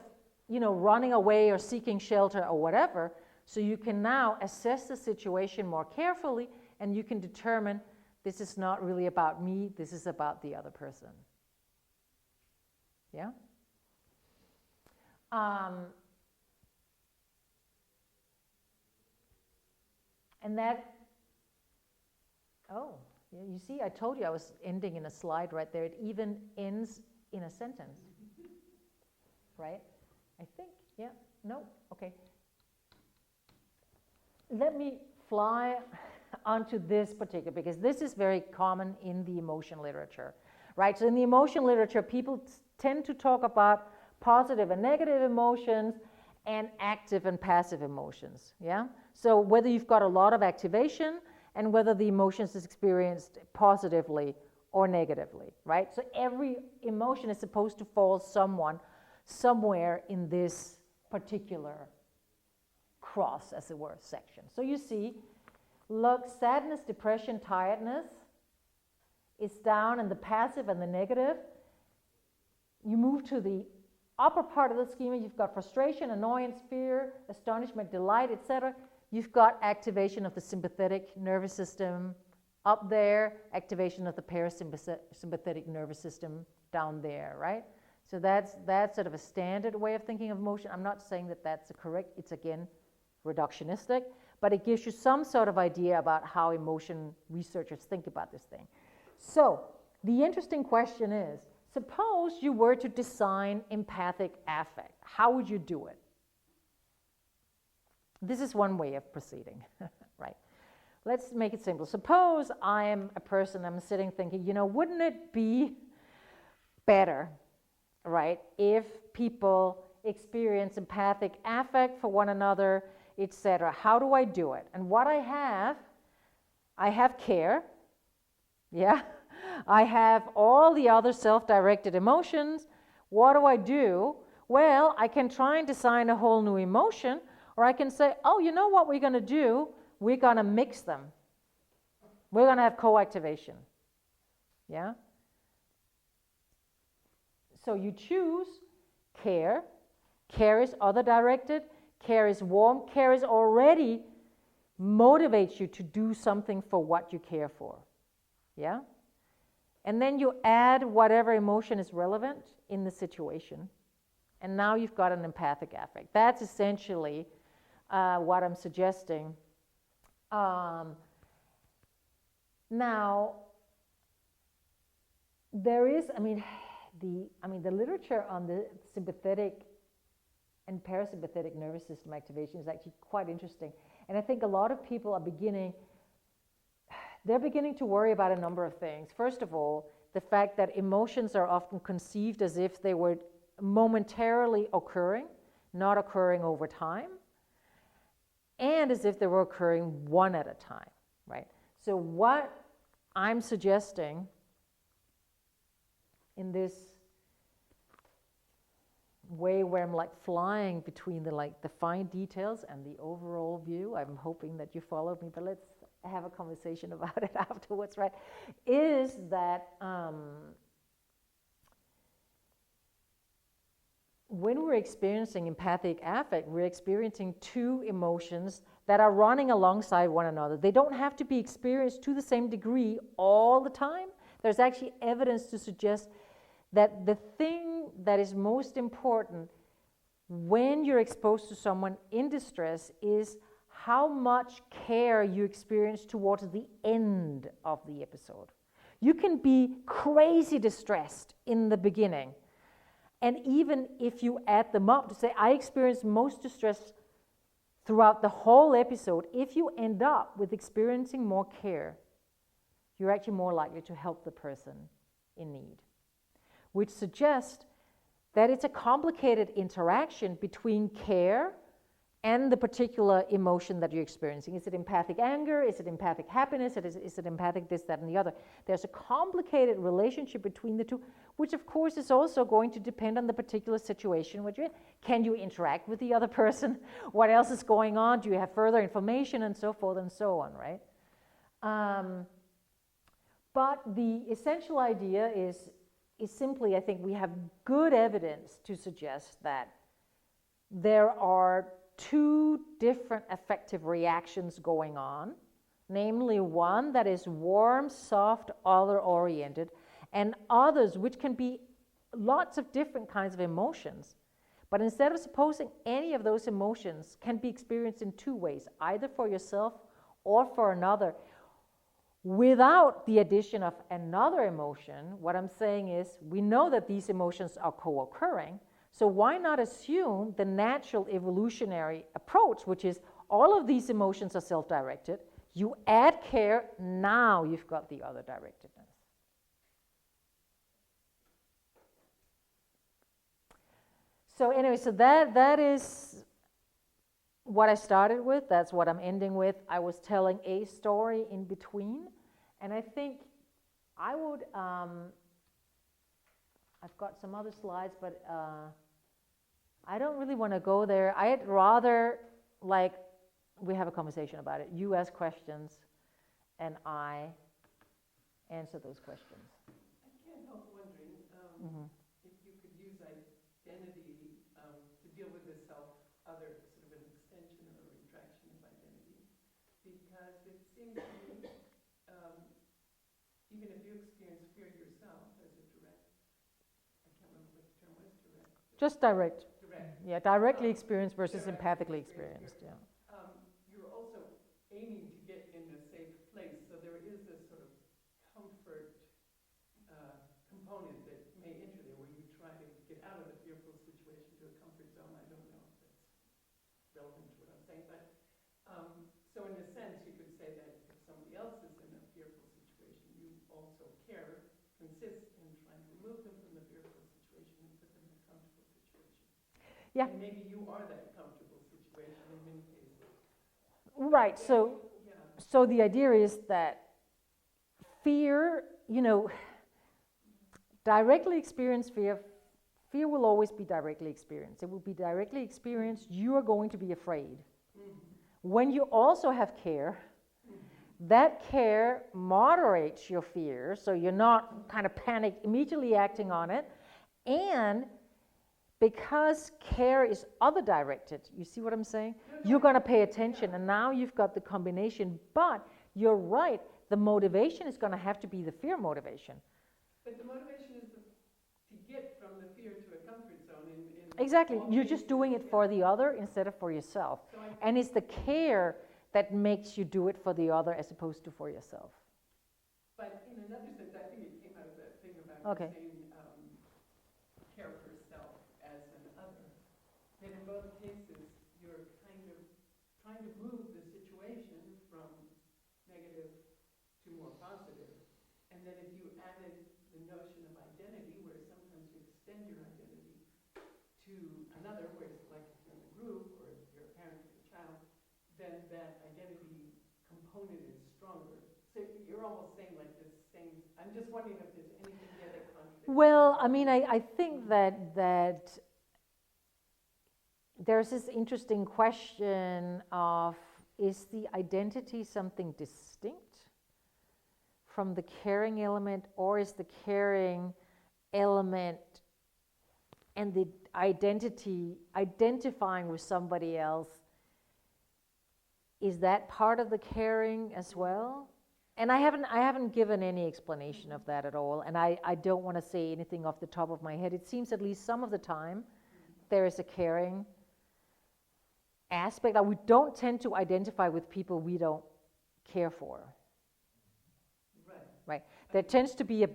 [SPEAKER 1] running away or seeking shelter or whatever. So you can now assess the situation more carefully, and you can determine this is not really about me, this is about the other person. Yeah? And that, yeah, you see, I told you I was ending in a slide right there. It even ends in a sentence, right? I think, yeah, no, okay. Let me fly onto this particular, because this is very common in the emotion literature, right? So in the emotion literature, people tend to talk about positive and negative emotions and active and passive emotions, yeah? So whether you've got a lot of activation and whether the emotions is experienced positively or negatively, right? So every emotion is supposed to fall somewhere in this particular cross, as it were, section. So you see, look, sadness, depression, tiredness is down in the passive and the negative. You move to the upper part of the schema, you've got frustration, annoyance, fear, astonishment, delight, etc. You've got activation of the sympathetic nervous system up there, activation of the parasympathetic nervous system down there, right? So that's sort of a standard way of thinking of emotion. I'm not saying that that's correct. It's, again, reductionistic, but it gives you some sort of idea about how emotion researchers think about this thing. So the interesting question is, suppose you were to design empathic affect. How would you do it? This is one way of proceeding, right? Let's make it simple. Suppose I am a person, I'm sitting thinking, wouldn't it be better, right, if people experience empathic affect for one another, etc. How do I do it? And what I have care, yeah? I have all the other self-directed emotions. What do I do? Well, I can try and design a whole new emotion, or I can say, oh, you know what we're going to do? We're going to mix them. We're going to have co-activation. Yeah? So you choose care. Care is other-directed. Care is warm. Care is already motivates you to do something for what you care for. Yeah? And then you add whatever emotion is relevant in the situation. And now you've got an empathic affect. That's essentially what I'm suggesting. Now, there is, the literature on the sympathetic and parasympathetic nervous system activation is actually quite interesting. And I think a lot of people are beginning to worry about a number of things. First of all, the fact that emotions are often conceived as if they were momentarily occurring, not occurring over time, and as if they were occurring one at a time, right? So what I'm suggesting in this way where I'm like flying between the fine details and the overall view, I'm hoping that you followed me, but let's have a conversation about it afterwards, right? Is that when we're experiencing empathic affect, we're experiencing two emotions that are running alongside one another. They don't have to be experienced to the same degree all the time. There's actually evidence to suggest that the thing that is most important when you're exposed to someone in distress is how much care you experience towards the end of the episode. You can be crazy distressed in the beginning, and even if you add them up to say, I experienced most distress throughout the whole episode, if you end up with experiencing more care, you're actually more likely to help the person in need, which suggests that it's a complicated interaction between care and the particular emotion that you're experiencing. Is it empathic anger? Is it empathic happiness? Is it empathic this, that, and the other? There's a complicated relationship between the two, which of course is also going to depend on the particular situation which you're in. Can you interact with the other person? What else is going on? Do you have further information? And so forth and so on, right? But the essential idea is simply, I think we have good evidence to suggest that there are two different affective reactions going on, namely one that is warm, soft, other-oriented, and others which can be lots of different kinds of emotions. But instead of supposing any of those emotions can be experienced in two ways, either for yourself or for another, without the addition of another emotion, what I'm saying is we know that these emotions are co-occurring, so why not assume the natural evolutionary approach, which is all of these emotions are self-directed, you add care, now you've got the other directedness. So anyway, so that is what I started with, that's what I'm ending with. I was telling a story in between, and I think I would, I've got some other slides, but I don't really want to go there. I'd rather, we have a conversation about it. You ask questions, and I answer those questions.
[SPEAKER 3] I can't help wondering if you could use identity to deal with the self-other, sort of an extension or a retraction of identity. Because it seems to me, even if you experience fear yourself as a direct, I can't remember what the term was, direct.
[SPEAKER 1] Just direct.
[SPEAKER 3] Direct.
[SPEAKER 1] Yeah, directly experienced versus empathically experienced, yeah.
[SPEAKER 3] You're also aiming to get in a safe place, so there is this sort of comfort component that may enter there, where you try to get out of the fearful situation to a comfort zone. I don't know if that's relevant to what I'm saying, but so in a sense, you could say that if somebody else is in a fearful situation, you also care consists in trying to remove them from the fearful situation and put them in a comfortable situation.
[SPEAKER 1] Yeah.
[SPEAKER 3] And maybe you are that comfortable situation in many cases.
[SPEAKER 1] Right, so the idea is that fear, directly experienced fear Fear will always be directly experienced. It will be directly experienced. You are going to be afraid. When you also have care, that care moderates your fear, so you're not kind of panic immediately acting on it. And because care is other directed, you see what I'm saying? You're going to pay attention, and now you've got the combination. But you're right, the motivation is going to have to be the fear motivation.
[SPEAKER 3] But the motivation is to get from the fear to a comfort zone.
[SPEAKER 1] Exactly, you're just doing it for the other instead of for yourself.
[SPEAKER 3] So
[SPEAKER 1] and it's the care that makes you do it for the other as opposed to for yourself.
[SPEAKER 3] But in another sense, I think it came out of that thing about
[SPEAKER 1] Okay.
[SPEAKER 3] saying care for self as an other. That in both cases, you're kind of trying to move the situation from negative to more positive. And then if you added the notion of identity, where sometimes you extend your identity to another, where it's like if you're in a group or if you're a parent to a child, then that identity component is stronger. So you're almost saying like this same, I'm just wondering if there's anything there that contradicts.
[SPEAKER 1] Well, I mean, I think that there's this interesting question of, is the identity something distinct from the caring element, or is the caring element and the identity, identifying with somebody else, is that part of the caring as well? And I haven't given any explanation of that at all, and I don't want to say anything off the top of my head. It seems at least some of the time there is a caring aspect. We don't tend to identify with people we don't care for. Right. There tends to be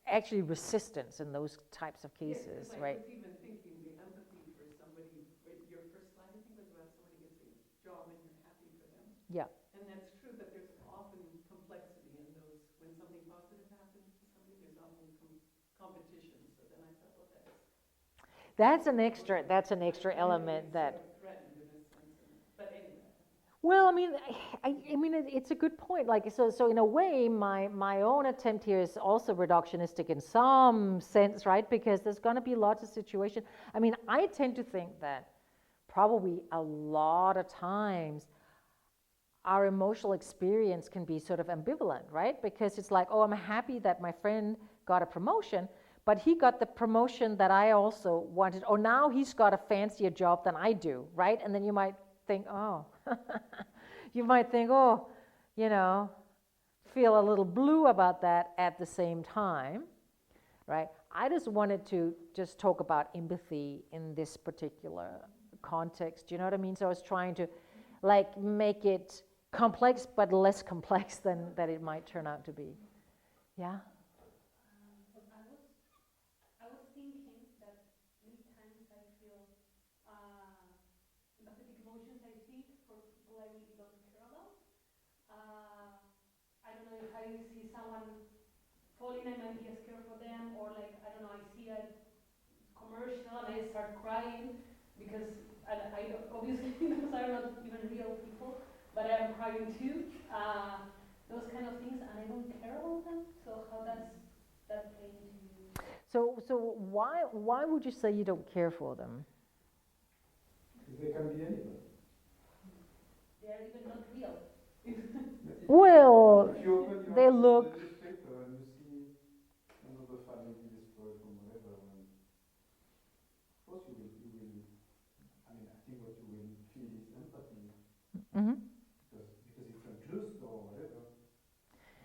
[SPEAKER 1] actually resistance in those types of cases,
[SPEAKER 3] yes,
[SPEAKER 1] right?
[SPEAKER 3] I was even thinking the empathy for somebody, your first slide I think was about somebody gets a job and you're happy for them.
[SPEAKER 1] Yeah.
[SPEAKER 3] And that's true, but there's often complexity in those. When something positive happens to somebody, there's often competition. So then I thought, well,
[SPEAKER 1] That's an extra element that.
[SPEAKER 3] Sort of threatened in a sense. But anyway.
[SPEAKER 1] Well, I mean, it's a good point. Like, so in a way, my own attempt here is also reductionistic in some sense, right? Because there's going to be lots of situations. I mean, I tend to think that probably a lot of times our emotional experience can be sort of ambivalent, right? Because it's like, oh, I'm happy that my friend got a promotion, but he got the promotion that I also wanted, or now he's got a fancier job than I do, right? And then you might think, oh, you know, feel a little blue about that at the same time, right? I just wanted to just talk about empathy in this particular context, you know what I mean? So I was trying to like make it complex, but less complex than that it might turn out to be. Yeah?
[SPEAKER 4] I was thinking that many times I feel empathetic emotions, I think, for people I really don't care about. I don't know how you see someone falling, I might be scared for them, or like, I don't know, I see a commercial and I start crying because I don't, obviously those are not even real people, but I am crying too. Those kind of things, and I don't care about them. So how does that play into you?
[SPEAKER 1] So why would you say you don't care for them?
[SPEAKER 5] Because they can be anybody.
[SPEAKER 4] They are even not real.
[SPEAKER 1] Well,
[SPEAKER 5] if you open
[SPEAKER 1] they look.
[SPEAKER 5] the newspaper and you see another family destroyed from whatever, and of course you will. I mean, I think what you will feel is empathy,
[SPEAKER 1] Mm-hmm.
[SPEAKER 5] because it's unjust or whatever,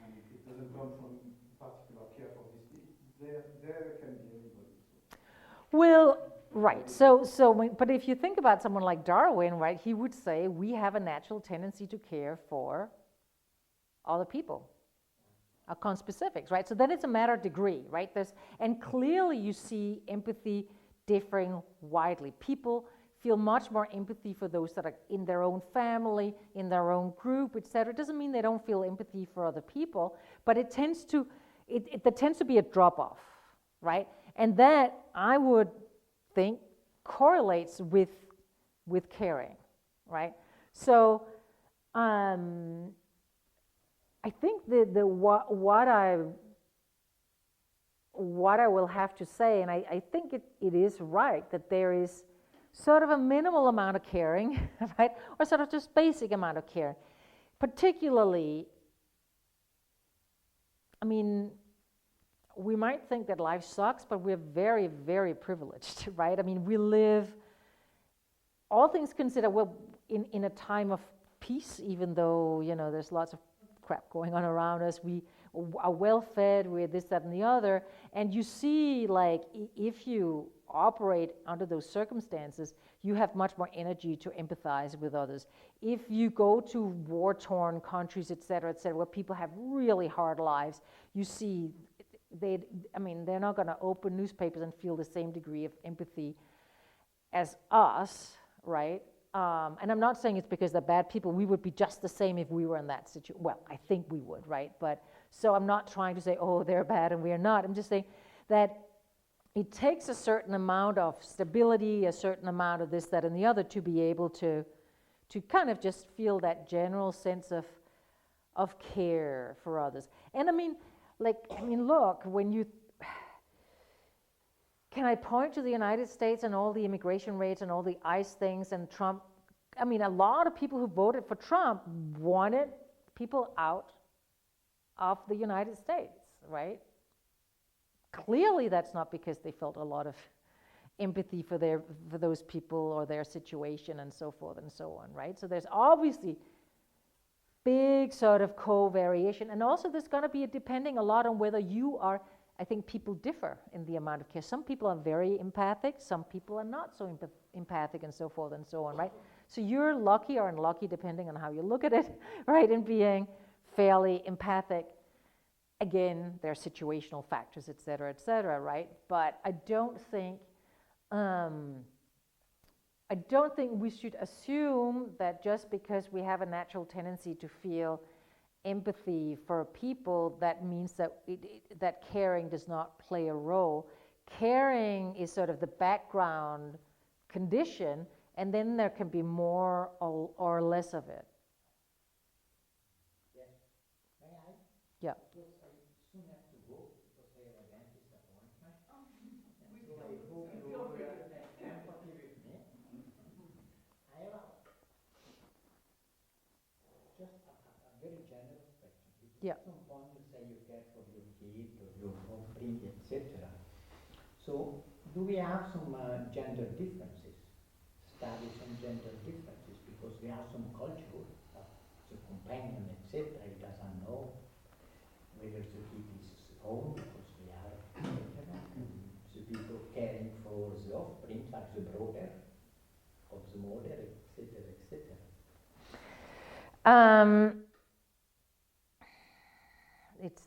[SPEAKER 5] and it doesn't come from particular care for these people. There can be anybody. So.
[SPEAKER 1] Well, right. But if you think about someone like Darwin, right, he would say we have a natural tendency to care for other people, conspecifics, right? So then it's a matter of degree, right? And clearly you see empathy differing widely. People feel much more empathy for those that are in their own family, in their own group, etc. It doesn't mean they don't feel empathy for other people, but there tends to be a drop-off, right? And that, I would think, correlates with caring, right? So what I will have to say, and I think it is right, that there is sort of a minimal amount of caring, right? Or sort of just basic amount of caring. Particularly, I mean, we might think that life sucks, but we're very, very privileged, right? I mean, we live, all things considered, we're in a time of peace, even though, you know, there's lots of crap going on around us. We are well fed, we're this, that, and the other. And you see, like, if you operate under those circumstances, you have much more energy to empathize with others. If you go to war-torn countries, et cetera, where people have really hard lives, you see, they're not going to open newspapers and feel the same degree of empathy as us, right? And I'm not saying it's because they're bad people. We would be just the same if we were in that situation. Well, I think we would, right? But so I'm not trying to say, oh, they're bad and we're not. I'm just saying that it takes a certain amount of stability, a certain amount of this, that, and the other to be able to kind of just feel that general sense of care for others. And look, when you, can I point to the United States and all the immigration rates and all the ICE things and Trump? I mean, a lot of people who voted for Trump wanted people out of the United States, right? Clearly that's not because they felt a lot of empathy for those people or their situation and so forth and so on, right? So there's obviously big sort of co-variation, and also there's going to be depending a lot on whether you are, I think people differ in the amount of care. Some people are very empathic, some people are not so empathic and so forth and so on, right? So you're lucky or unlucky depending on how you look at it, right, in being fairly empathic. Again, there are situational factors, et cetera, right? But I don't think we should assume that just because we have a natural tendency to feel empathy for people, that means that that caring does not play a role. Caring is sort of the background condition, and then there can be more or less of it.
[SPEAKER 6] Yes. May I?
[SPEAKER 1] Yeah.
[SPEAKER 6] Because I soon have to go because I have a dentist appointment.
[SPEAKER 3] We
[SPEAKER 6] So I
[SPEAKER 3] feel-
[SPEAKER 6] hope
[SPEAKER 3] we
[SPEAKER 6] you
[SPEAKER 3] feel
[SPEAKER 6] all
[SPEAKER 3] for you.
[SPEAKER 6] have empathy with me. I have just a very general question. Because
[SPEAKER 1] Yeah.
[SPEAKER 6] at some point you say you care for your kid or your offspring, etc. So do we have some gender differences? Studies on gender differences? Because we have some culture, the companion, etc. He doesn't know whether the kid is home because they are, etc. And the people caring for the offspring, like the brother of the mother, etc., etc.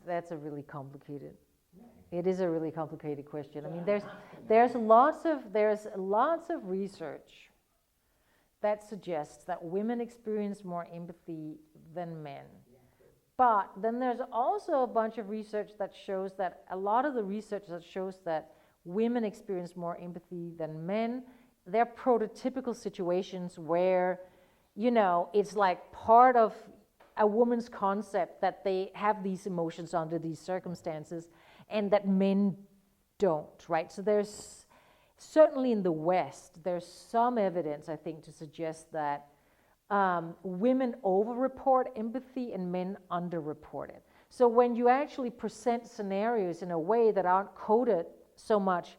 [SPEAKER 1] That's a really complicated.
[SPEAKER 6] Yeah.
[SPEAKER 1] It is a really complicated question.
[SPEAKER 6] So
[SPEAKER 1] I mean,
[SPEAKER 6] I'm
[SPEAKER 1] there's
[SPEAKER 6] asking
[SPEAKER 1] lots of research that suggests that women experience more empathy than men. But then there's also a bunch of research that shows that a lot of the research that shows that women experience more empathy than men. They're prototypical situations where, you know, it's like part of a woman's concept that they have these emotions under these circumstances and that men don't, right? So there's certainly in the West, there's some evidence, I think, to suggest that women over-report empathy and men under-report it. So when you actually present scenarios in a way that aren't coded so much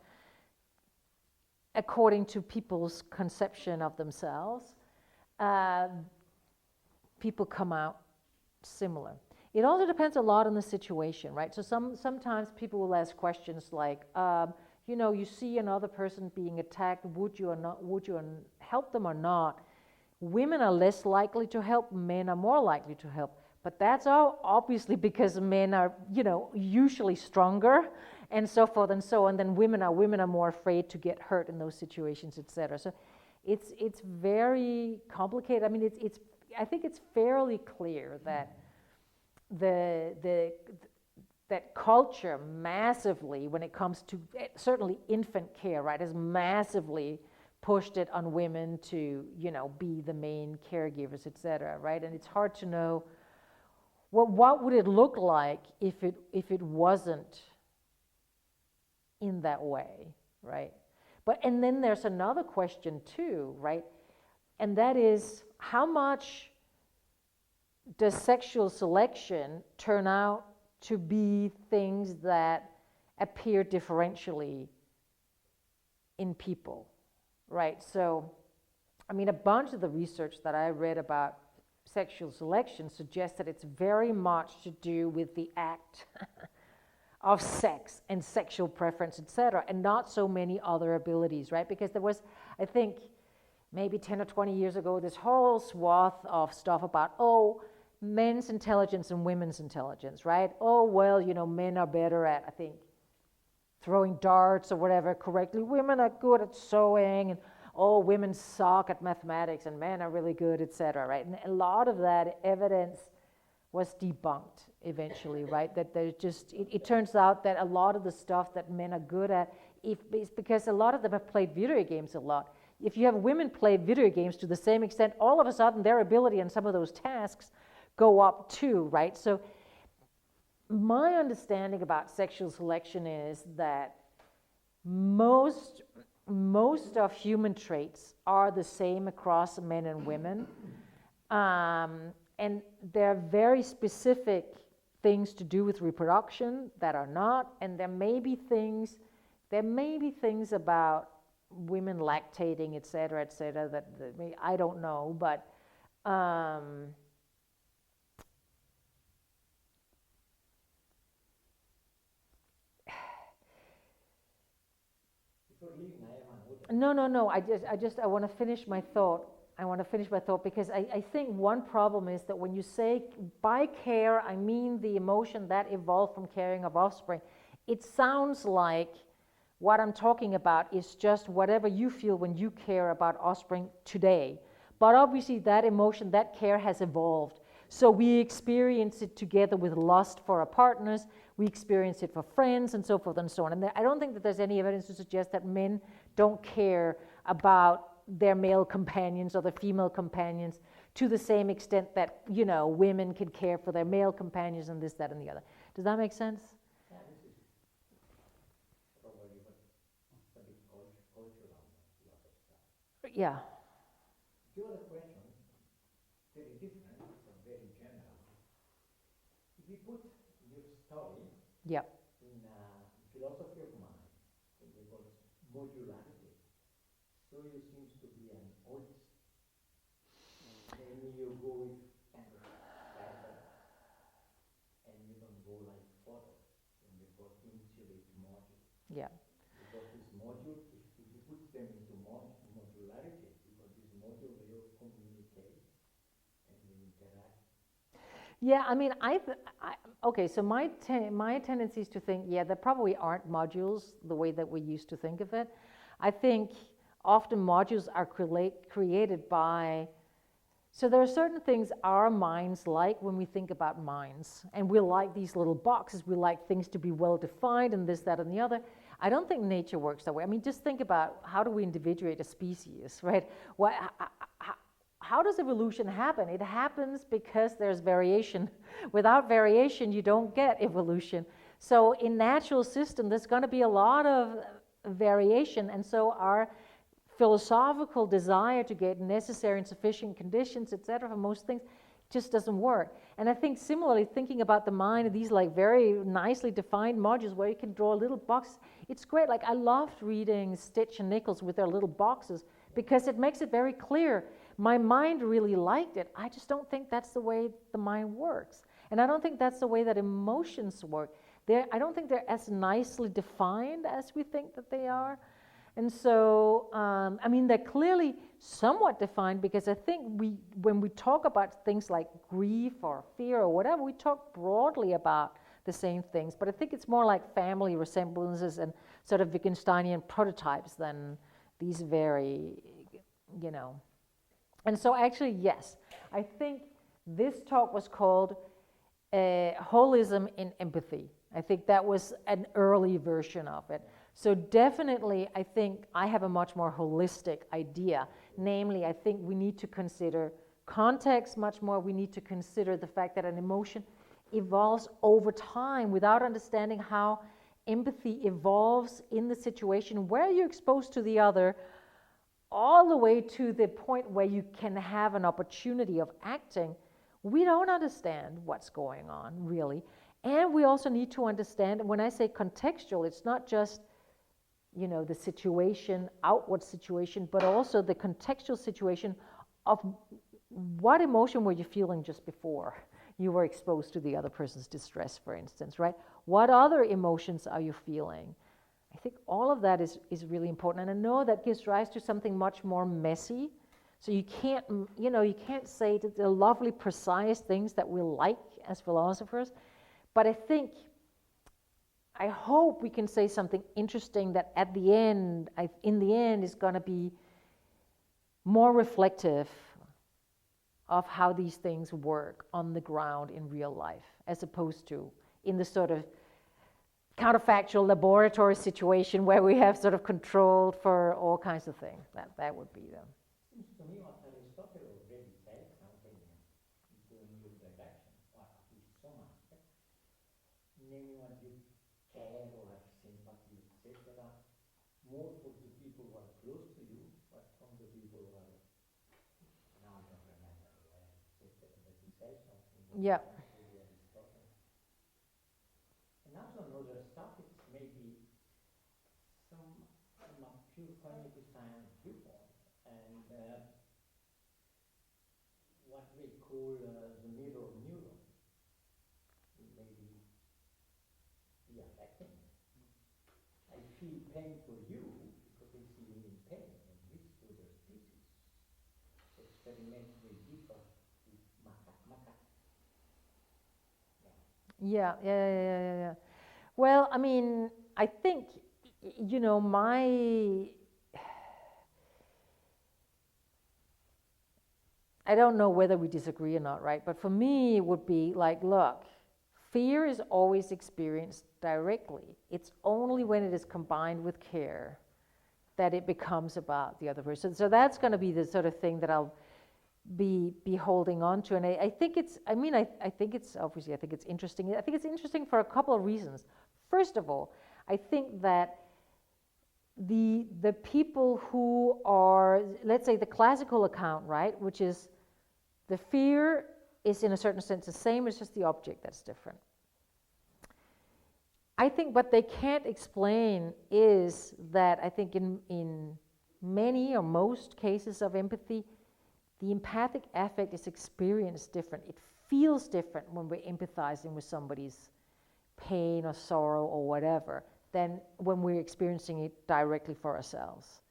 [SPEAKER 1] according to people's conception of themselves, people come out similar. It also depends a lot on the situation, right? So sometimes people will ask questions like, you know, you see another person being attacked, would you help them or not? Women are less likely to help, men are more likely to help. But that's all obviously because men are, you know, usually stronger and so forth and so on than women are. Women are more afraid to get hurt in those situations, etc. So it's very complicated. I mean, I think it's fairly clear that that culture massively, when it comes to certainly infant care, right, has massively pushed it on women to, you know, be the main caregivers, etc. Right, and it's hard to know what would it look like if it wasn't in that way, right? And then there's another question too, right? And that is, how much does sexual selection turn out to be things that appear differentially in people, right? So, I mean, a bunch of the research that I read about sexual selection suggests that it's very much to do with the act of sex and sexual preference, etc., and not so many other abilities, right? Because there was, I think, maybe 10 or 20 years ago, this whole swath of stuff about, men's intelligence and women's intelligence, right? Oh, well, men are better at, I think, throwing darts or whatever correctly. Women are good at sewing, and women suck at mathematics, and men are really good, etc., right? And a lot of that evidence was debunked eventually, right? That there's just, it turns out that a lot of the stuff that men are good at, it's because a lot of them have played video games a lot. If you have women play video games to the same extent, all of a sudden their ability in some of those tasks go up too, right? So my understanding about sexual selection is that most of human traits are the same across men and women, and there are very specific things to do with reproduction that are not, and there may be things about women lactating, etc., that I don't know, but No. I want to finish my thought. Because I think one problem is that when you say by care, I mean the emotion that evolved from caring of offspring. It sounds like what I'm talking about is just whatever you feel when you care about offspring today. But obviously that emotion, that care has evolved. So we experience it together with lust for our partners, we experience it for friends, and so forth and so on. And I don't think that there's any evidence to suggest that men don't care about their male companions or their female companions to the same extent that, women can care for their male companions and this, that, and the other. Does that make sense?
[SPEAKER 6] Yeah, this is probably what is cultural, a lot of stuff.
[SPEAKER 1] Yeah.
[SPEAKER 6] The other question, very different, but very general. If you put your story
[SPEAKER 1] Yep.
[SPEAKER 6] in philosophy of mind, it was modularity. So you seems to be an oldist. Maybe you go with kind of pattern, and you don't go like photo, and you go initially to module.
[SPEAKER 1] Yeah.
[SPEAKER 6] Because this module, if you put them into modularity, because this module will communicate and will interact.
[SPEAKER 1] Yeah, I mean, okay, so my tendency is to think, there probably aren't modules the way that we used to think of it. I think often modules are created by, so there are certain things our minds like when we think about minds, and we like these little boxes, we like things to be well defined and this, that, and the other. I don't think nature works that way. I mean, just think about how do we individuate a species, right? How does evolution happen? It happens because there's variation. Without variation, you don't get evolution. So in natural system, there's going to be a lot of variation, and so our philosophical desire to get necessary and sufficient conditions, etc., for most things, just doesn't work. And I think similarly, thinking about the mind, these like very nicely defined modules where you can draw little boxes, it's great. Like I loved reading Stitch and Nichols with their little boxes because it makes it very clear. My mind really liked it. I just don't think that's the way the mind works. And I don't think that's the way that emotions work. I don't think they're as nicely defined as we think that they are. And so, I mean, they're clearly somewhat defined because I think when we talk about things like grief or fear or whatever, we talk broadly about the same things. But I think it's more like family resemblances and sort of Wittgensteinian prototypes than these very, And so actually, yes, I think this talk was called Holism in Empathy. I think that was an early version of it. So definitely, I think I have a much more holistic idea. Namely, I think we need to consider context much more. We need to consider the fact that an emotion evolves over time without understanding how empathy evolves in the situation where you're exposed to the other, all the way to the point where you can have an opportunity of acting, we don't understand what's going on, really. And we also need to understand, when I say contextual, it's not just, you know, the situation, outward situation, but also the contextual situation of what emotion were you feeling just before you were exposed to the other person's distress, for instance, right? What other emotions are you feeling? I think all of that is really important. And I know that gives rise to something much more messy. So you can't, you know, you can't say that the lovely, precise things that we like as philosophers. But I hope we can say something interesting that at the end, in the end, is going to be more reflective of how these things work on the ground in real life, as opposed to in the sort of counterfactual laboratory situation where we have sort of controlled for all kinds of things. That would be them.
[SPEAKER 6] Seems to me what Aristotle already said something going in your direction, or at least some aspect. Namely, when you care or have sympathy, etc., more for the people who are close to you, but from the people who are, now I don't remember where, etc., but he says something.
[SPEAKER 1] Yeah.
[SPEAKER 6] And also another stuff, it's maybe from a pure cognitive science viewpoint, and what they call the mirror neuron maybe be affecting it. I feel pain for you because I see you in pain, and this other species experiment will differ with macaque.
[SPEAKER 1] Yeah. Well, I mean, I think, you know, I don't know whether we disagree or not, right? But for me, it would be like, look, fear is always experienced directly. It's only when it is combined with care that it becomes about the other person. So that's going to be the sort of thing that I'll be holding on to. And I think it's, I think it's interesting. I think it's interesting for a couple of reasons. First of all, I think that the people who are, let's say the classical account, right, which is the fear is in a certain sense the same, it's just the object that's different. I think what they can't explain is that I think in many or most cases of empathy, the empathic affect is experienced different. It feels different when we're empathizing with somebody's pain or sorrow or whatever than when we're experiencing it directly for ourselves.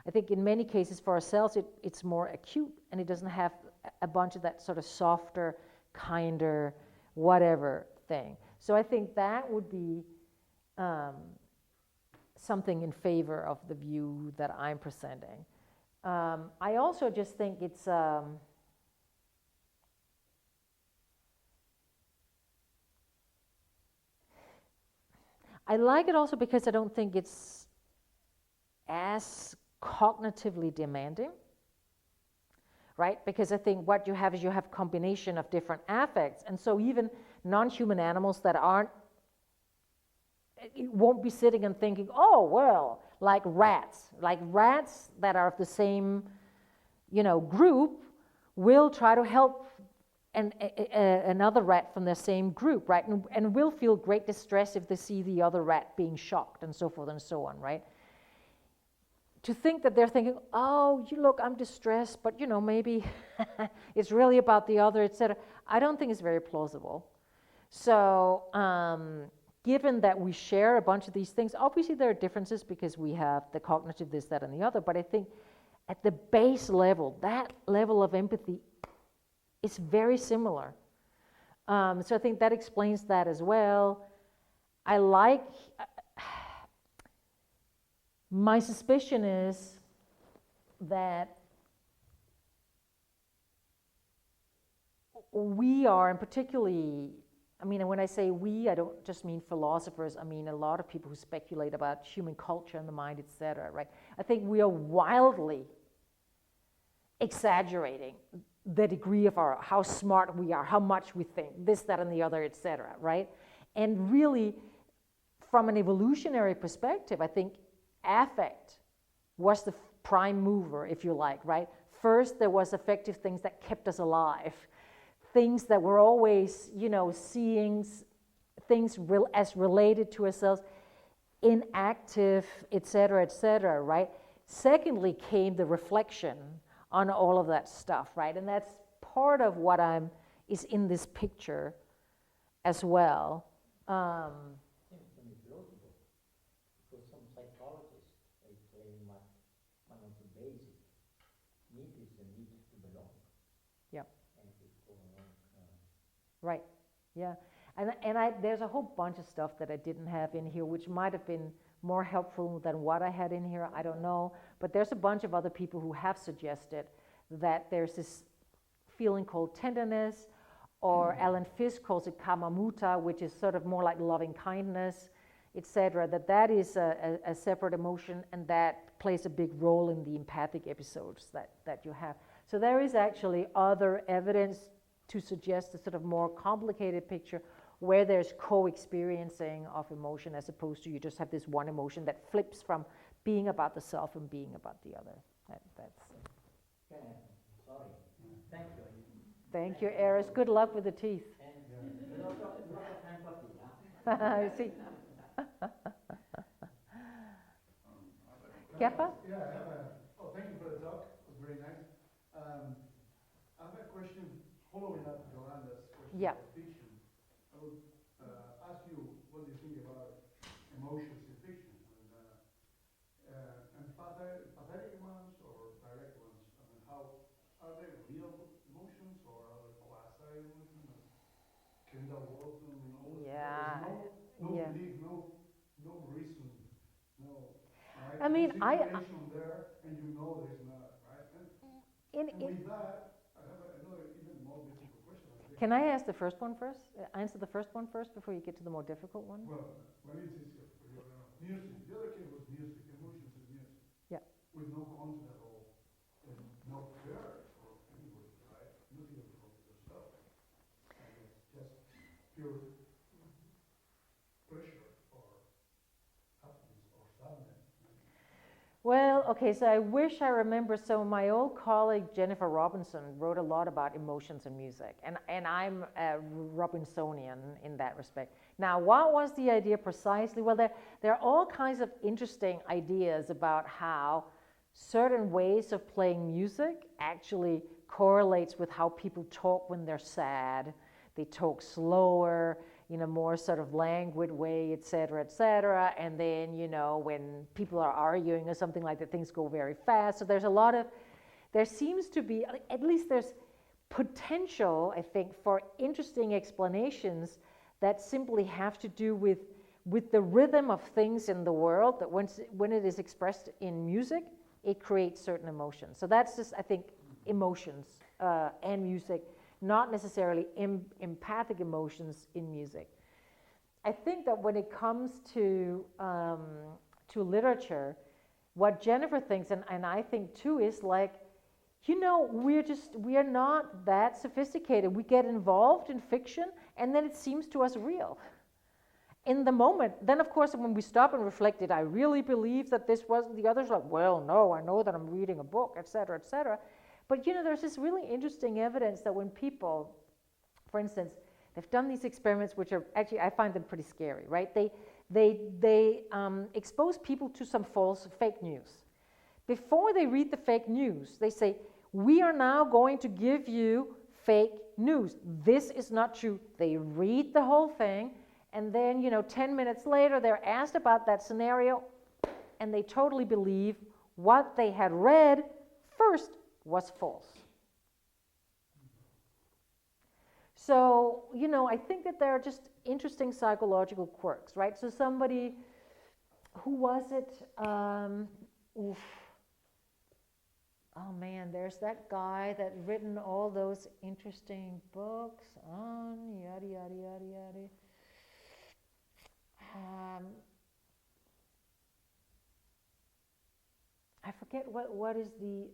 [SPEAKER 1] I think in many cases for ourselves it's more acute and it doesn't have a bunch of that sort of softer, kinder, whatever thing. So I think that would be something in favor of the view that I'm presenting. I also just think it's I like it also because I don't think it's as cognitively demanding, right? Because I think what you have is you have combination of different affects, and so even non-human animals that won't be sitting and thinking, oh, well, like rats that are of the same, group will try to help another rat from the same group, right? And will feel great distress if they see the other rat being shocked and so forth and so on, right? To think that they're thinking, oh, look, I'm distressed, but maybe it's really about the other, etc. I don't think it's very plausible. So given that we share a bunch of these things, obviously there are differences because we have the cognitive this, that, and the other, but I think at the base level, that level of empathy is very similar. So I think that explains that as well. My suspicion is that we are, and particularly, when I say we, I don't just mean philosophers, I mean a lot of people who speculate about human culture and the mind, etc., right? I think we are wildly exaggerating the degree of how smart we are, how much we think, this, that, and the other, etc., right? And really from an evolutionary perspective, I think affect was the prime mover, if you like, right? First, there was affective things that kept us alive, things that were always, seeing things as related to ourselves, inactive, etc., right? Secondly came the reflection on all of that stuff, right? And that's part of what is in this picture as well.
[SPEAKER 6] Seems to me plausible, because some psychologists, they claim that one of the basic needs is the need to belong.
[SPEAKER 1] Yep.
[SPEAKER 6] And before,
[SPEAKER 1] right, yeah. And there's a whole bunch of stuff that I didn't have in here, which might have been more helpful than what I had in here, I don't know. But there's a bunch of other people who have suggested that there's this feeling called tenderness, or Alan Fish calls it kamamuta, which is sort of more like loving kindness, etc., that is a separate emotion, and that plays a big role in the empathic episodes that you have. So there is actually other evidence to suggest a sort of more complicated picture where there's co-experiencing of emotion, as opposed to you just have this one emotion that flips from being about the self and being about the other. That's.
[SPEAKER 6] yeah, sorry. Thank you.
[SPEAKER 1] Thank you, Eris. Good luck with the teeth.
[SPEAKER 6] And a lot of empathy, huh?
[SPEAKER 1] You see.
[SPEAKER 2] I have a
[SPEAKER 1] Kepa?
[SPEAKER 7] Yeah, thank you for the talk. It was very nice. I have a question following up Yolanda's question
[SPEAKER 1] Yeah.
[SPEAKER 7] about fiction. I would ask you, what do you think about emotions in fiction? And empathetic ones or direct ones? I mean, how are they real emotions or are they quasi emotions? Kendall Walton,
[SPEAKER 1] Yeah.
[SPEAKER 7] no
[SPEAKER 1] Yeah.
[SPEAKER 7] belief, no reason, no. Right?
[SPEAKER 1] I mean,
[SPEAKER 7] situation there, and there's not, right? And with that, I have another even more difficult question. I think.
[SPEAKER 1] Can I ask the first one first? Answer the first one first before you get to the more difficult one?
[SPEAKER 7] Well, one is easier for you. Music. The other case was music. Emotions in music.
[SPEAKER 1] Yeah.
[SPEAKER 7] With no content at all, and no care for anybody, right? Not even for yourself. And it's just pure pleasure or happiness or sadness.
[SPEAKER 1] Well, okay, so I wish I remember. So my old colleague Jennifer Robinson wrote a lot about emotions and music, and I'm a Robinsonian in that respect. Now, what was the idea precisely? Well, there are all kinds of interesting ideas about how certain ways of playing music actually correlates with how people talk when they're sad. They talk slower, in a more sort of languid way, et cetera, and then, when people are arguing or something like that, things go very fast. So there seems to be, at least there's potential, I think, for interesting explanations that simply have to do with the rhythm of things in the world, that when it is expressed in music, it creates certain emotions. So that's just, I think, emotions and music, not necessarily empathic emotions in music. I think that when it comes to literature, what Jennifer thinks, and I think too, is like, we are not that sophisticated. We get involved in fiction, and then it seems to us real. In the moment, then of course, when we stop and reflect, did I really believe that this was, the others like, well, no, I know that I'm reading a book, et cetera, et cetera. But there's this really interesting evidence that when people, for instance, they've done these experiments, which are actually, I find them pretty scary, right? They expose people to some fake news. Before they read the fake news, they say, we are now going to give you fake news. This is not true. They read the whole thing, and then 10 minutes later, they're asked about that scenario, and they totally believe what they had read first was false. So, I think that there are just interesting psychological quirks, right? So somebody, who was it? Oh man, there's that guy that written all those interesting books on yada, yada, yada, yada. I forget what is the,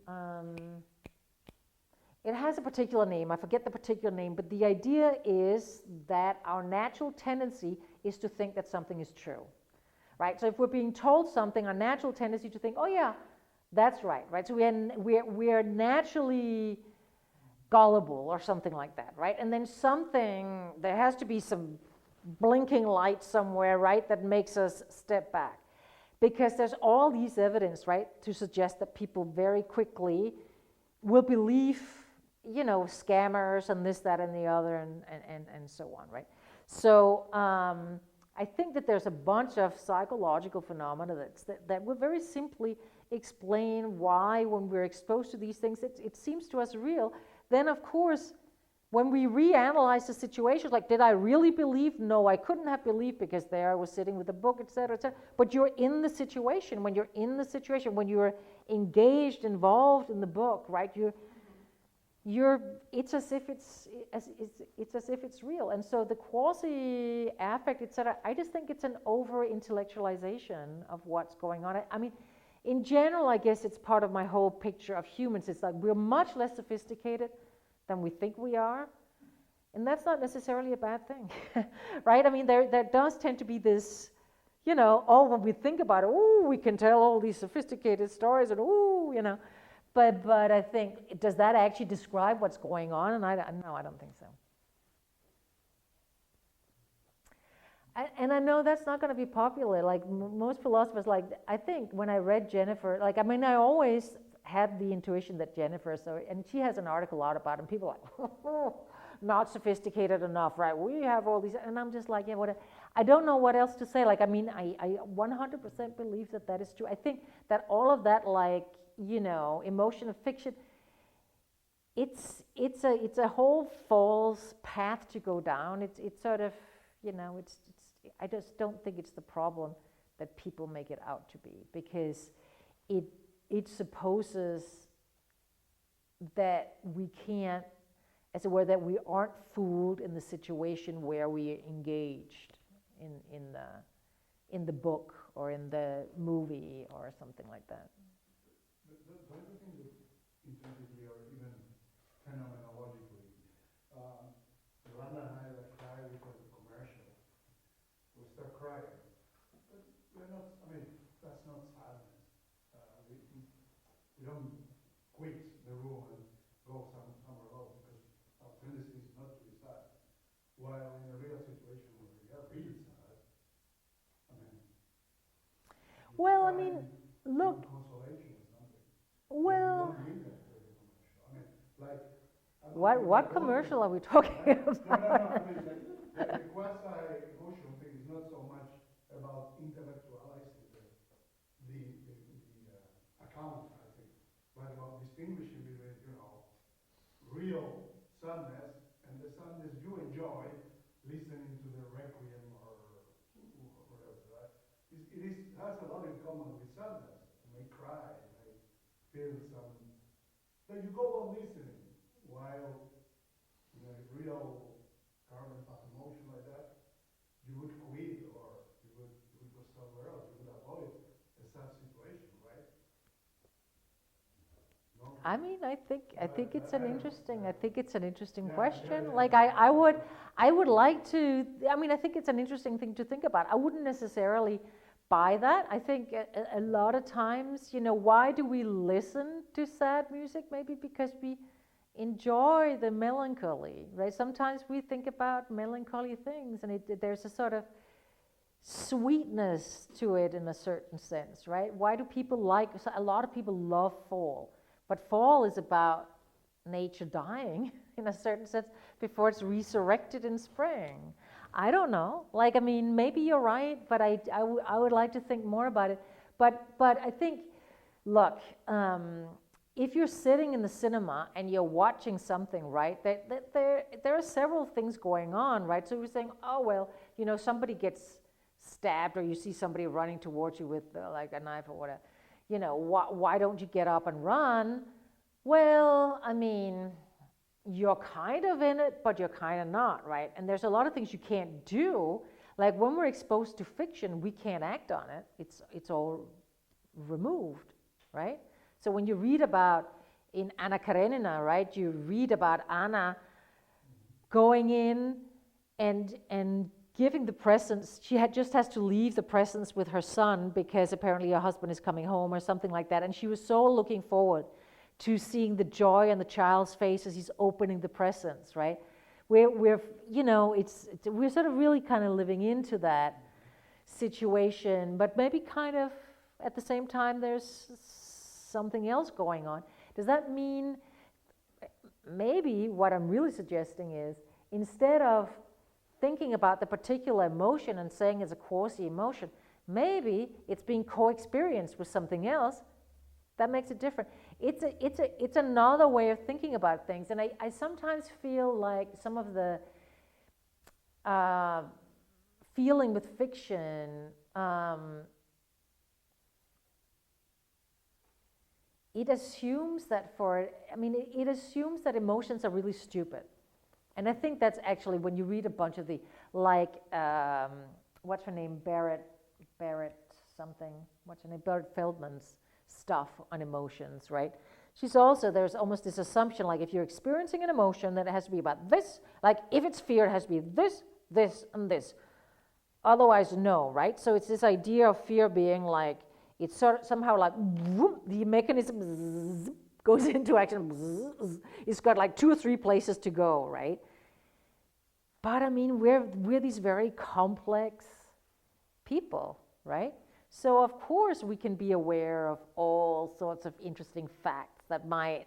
[SPEAKER 1] it has a particular name, I forget the particular name, but the idea is that our natural tendency is to think that something is true. right? So if we're being told something, our natural tendency to think, oh yeah, that's right, right? So we're naturally gullible or something like that, right? And then there has to be some blinking light somewhere, right, that makes us step back. Because there's all these evidence, right, to suggest that people very quickly will believe, scammers and this, that, and the other, and so on, right? So I think that there's a bunch of psychological phenomena that will very simply explain why, when we're exposed to these things, it seems to us real. Then, of course, when we reanalyze the situation, like, did I really believe? No, I couldn't have believed, because there I was sitting with a book, etc., etc. But you're in the situation. When you're in the situation, when you're engaged, involved in the book, right? It's as if it's real. And so the quasi-affect, etc., I just think it's an over-intellectualization of what's going on. I mean, in general, I guess it's part of my whole picture of humans. It's like we're much less sophisticated than we think we are, and that's not necessarily a bad thing, right? I mean, there does tend to be this, when we think about it, we can tell all these sophisticated stories, and but I think, does that actually describe what's going on? And no, I don't think so. And I know that's not going to be popular. Like most philosophers, I think when I read Jennifer, I always had the intuition that Jennifer, and she has an article out about it, and people are like, not sophisticated enough, right? We have all these, and I'm just like, yeah, what? I don't know what else to say. I 100% believe that is true. I think that all of that, emotion of fiction, it's a whole false path to go down. It's sort of, I just don't think it's the problem that people make it out to be, because it supposes that we can't, as it were, that we aren't fooled in the situation where we are engaged in the book or in the movie or something like that.
[SPEAKER 7] Don't you think that intuitively or even phenomenologically, Randa and I cry because of commercial, we start crying, but we're not, that's not sadness. We don't quit the room and go somewhere else, because our tendency is not to be sad. While in a real situation where we are really sad,
[SPEAKER 1] well, look.
[SPEAKER 7] Consolation or something.
[SPEAKER 1] Well.
[SPEAKER 7] You don't need that for the commercial.
[SPEAKER 1] What commercial are we talking
[SPEAKER 7] No.
[SPEAKER 1] about?
[SPEAKER 7] The quasi-emotional thing is not so much about intellectualizing the account, I think, but about distinguishing between, real sadness and the sadness you enjoy listening to the Requiem or whatever, right? It has a lot in common with sadness. You may cry, you may feel some, but you go on listening, while in a real carbon path emotion like that, you would quit, or you would go somewhere else. You would avoid a sad situation, right? No?
[SPEAKER 1] I think it's an interesting question. I would like to. I think it's an interesting thing to think about. I wouldn't necessarily buy that. I think a lot of times, why do we listen to sad music? Maybe because we enjoy the melancholy, right? Sometimes we think about melancholy things, and there's a sort of sweetness to it in a certain sense, right? Why do people a lot of people love fall, but fall is about nature dying in a certain sense before it's resurrected in spring. I don't know. Maybe you're right, but I would like to think more about it. But I think, look, if you're sitting in the cinema and you're watching something, right, there are several things going on, right? So you're saying, oh, well, somebody gets stabbed, or you see somebody running towards you with a knife or whatever. Why don't you get up and run? Well, you're kind of in it, but you're kind of not, right? And there's a lot of things you can't do. Like when we're exposed to fiction, we can't act on it. It's all removed, right? So when you read about in Anna Karenina, right, you read about Anna going in and giving the presents. She just has to leave the presents with her son because apparently her husband is coming home or something like that. And she was so looking forward to seeing the joy on the child's face as he's opening the presents, right? We're you know, we're sort of really kind of living into that situation, but maybe kind of at the same time there's something else going on. Does that mean maybe what I'm really suggesting is instead of thinking about the particular emotion and saying it's a quasi-emotion, maybe it's being co-experienced with something else that makes it different. It's another way of thinking about things, and I sometimes feel like some of the feeling with fiction, it assumes that it assumes that emotions are really stupid. And I think that's actually when you read a bunch of the, like, what's her name, Barrett something, what's her name, Barrett Feldman's stuff on emotions, right? She's also, there's almost this assumption, like if you're experiencing an emotion, then it has to be about this, like if it's fear, it has to be this, this, and this. Otherwise, no, right? So it's this idea of fear being like, it's sort of somehow like, whoop, the mechanism goes into action. It's got like 2 or 3 places to go, right? But I mean, we're these very complex people, right? So of course we can be aware of all sorts of interesting facts that might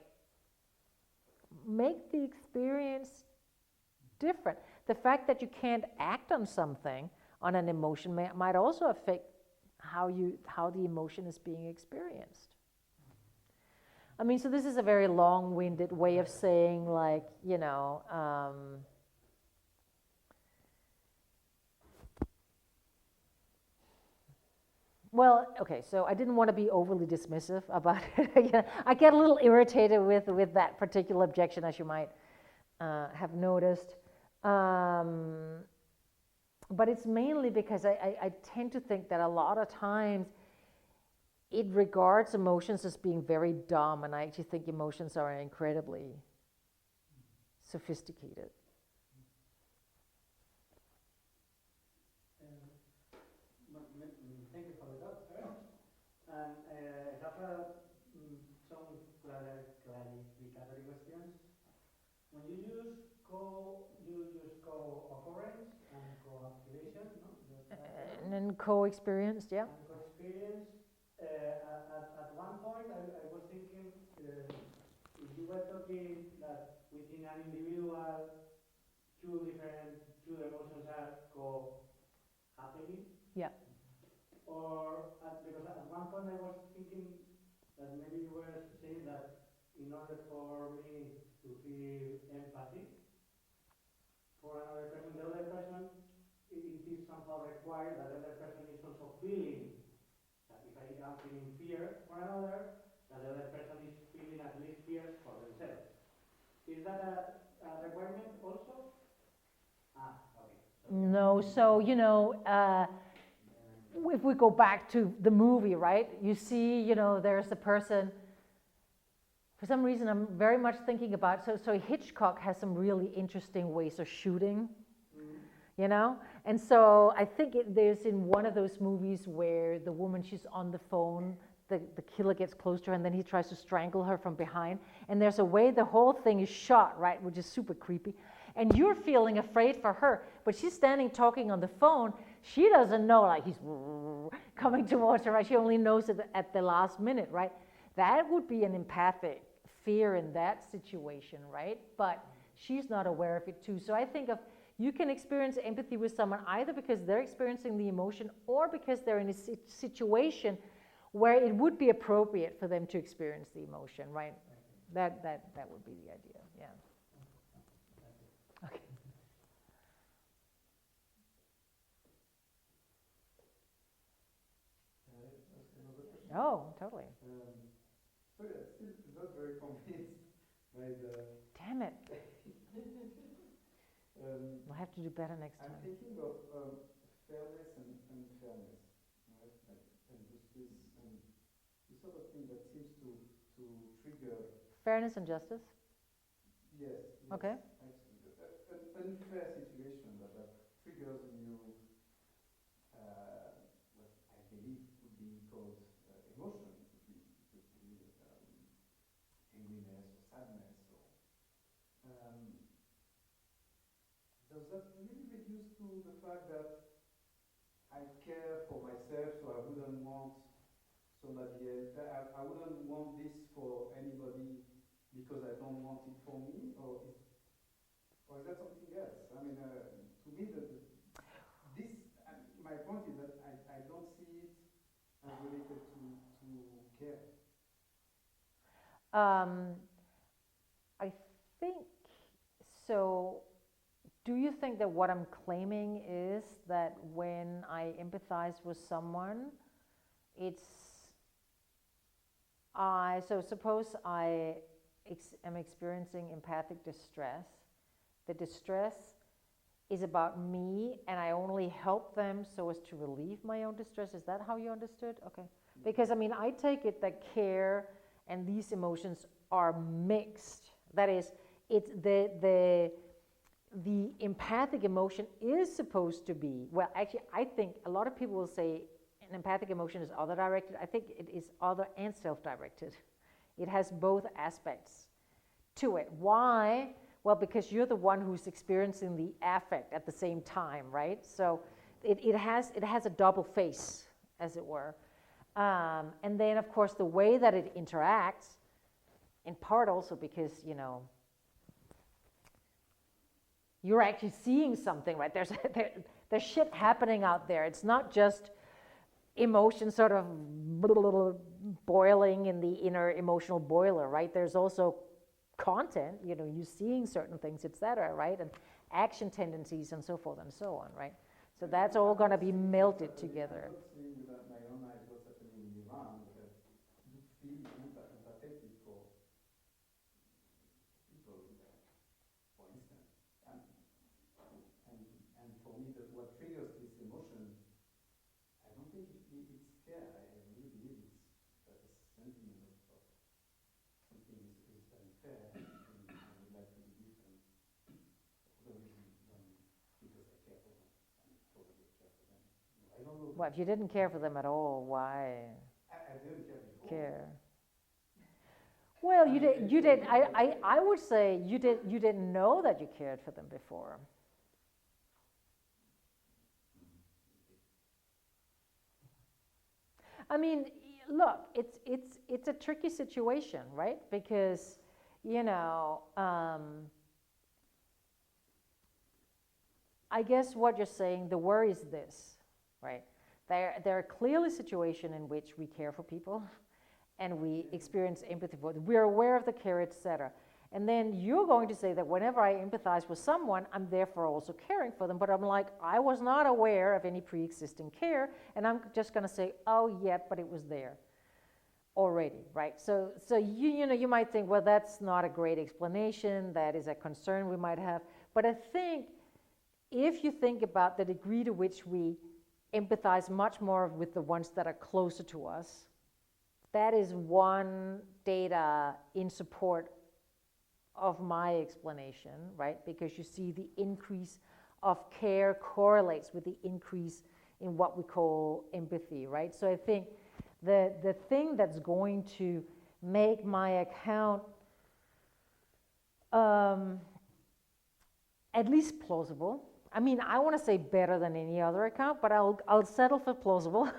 [SPEAKER 1] make the experience different. The fact that you can't act on something, on an emotion, might also affect how the emotion is being experienced. I mean, so this is a very long-winded way of saying, like, you know, well, okay, so I didn't want to be overly dismissive about it. I get a little irritated with that particular objection, as you might have noticed. But it's mainly because I tend to think that a lot of times it regards emotions as being very dumb, and I actually think emotions are incredibly sophisticated.
[SPEAKER 6] Thank you for the talk first. And I have some clarificatory questions. When you use co-occurrence and co-activation, no?
[SPEAKER 1] And then co-experienced, yeah.
[SPEAKER 6] And co-experience. At one point, I was thinking if you were talking that within an individual, two emotions are co-happening.
[SPEAKER 1] Yeah.
[SPEAKER 6] Or because at one point I was thinking that maybe you were saying that in order for me to feel empathy for another person, the other person, it is somehow required that the other person is also feeling that if I am feeling fear for another, that the other person is feeling at least fears for themselves. Is that a requirement also? Okay.
[SPEAKER 1] No, so, you know, if we go back to the movie, right, you see, you know, there's a person, for some reason I'm very much thinking about, so Hitchcock has some really interesting ways of shooting, you know, and so I think there's in one of those movies where the woman, she's on the phone, the killer gets close to her and then he tries to strangle her from behind, and there's a way the whole thing is shot, right, which is super creepy, and you're feeling afraid for her, but she's standing talking on the phone. She doesn't know, like, he's coming towards her, right? She only knows it at the last minute, right? That would be an empathic fear in that situation, right? But she's not aware of it too. So I think you can experience empathy with someone either because they're experiencing the emotion or because they're in a situation where it would be appropriate for them to experience the emotion, right? That would be the idea, yeah. Okay. Oh, totally.
[SPEAKER 5] Sorry, I'm still not very convinced by the...
[SPEAKER 1] Damn it. We'll have to do better next time.
[SPEAKER 5] I'm thinking of fairness and unfairness, right? Like injustice and the sort of thing that seems to trigger...
[SPEAKER 1] Fairness and justice?
[SPEAKER 5] Yes.
[SPEAKER 1] Okay.
[SPEAKER 5] Actually, an unfair situation that triggers in you that really reduced to the fact that I care for myself, so I wouldn't want somebody else. I wouldn't want this for anybody because I don't want it for me, or is that something else? I mean, to me, this my point is that I don't see it as related to care.
[SPEAKER 1] I think so. Do you think that what I'm claiming is that when I empathize with someone, so suppose I am experiencing empathic distress. The distress is about me and I only help them so as to relieve my own distress. Is that how you understood? Okay. Because I mean, I take it that care and these emotions are mixed. That is, it's the empathic emotion is supposed to be, well, actually, I think a lot of people will say an empathic emotion is other-directed. I think it is other and self-directed. It has both aspects to it. Why? Well, because you're the one who's experiencing the affect at the same time, right? So it has a double face, as it were. And then, of course, the way that it interacts, in part also because, you're actually seeing something, right? There's shit happening out there. It's not just emotion sort of boiling in the inner emotional boiler, right? There's also content, you're seeing certain things, etc., right? And action tendencies and so forth and so on, right? So that's all going to be melted together.
[SPEAKER 5] I'm not seeing with my own eyes what's happening in Iran, but I do feel empathetic for people, for instance. And for me, what triggers this emotion, I don't think it's care. I really believe it's a sentiment of something is unfair, and I would like to be different. For the reason because I care for them, and totally care for them. I don't know.
[SPEAKER 1] Well, if you didn't care for them at all, why
[SPEAKER 5] I didn't care before.
[SPEAKER 1] care? Well, you did. I would say you didn't know that you cared for them before. I mean, look, it's a tricky situation, right? Because, I guess what you're saying, the worry is this, right? There are clearly situations in which we care for people and we experience empathy for them. We're aware of the care, etc. And then you're going to say that whenever I empathize with someone, I'm therefore also caring for them. But I'm like, I was not aware of any pre-existing care, and I'm just going to say, oh, yeah, but it was there already, right? So you might think, well, that's not a great explanation. That is a concern we might have. But I think if you think about the degree to which we empathize much more with the ones that are closer to us, that is one data in support of my explanation, right? Because you see the increase of care correlates with the increase in what we call empathy, right? So I think the thing that's going to make my account at least plausible, I mean, I want to say better than any other account, but I'll settle for plausible,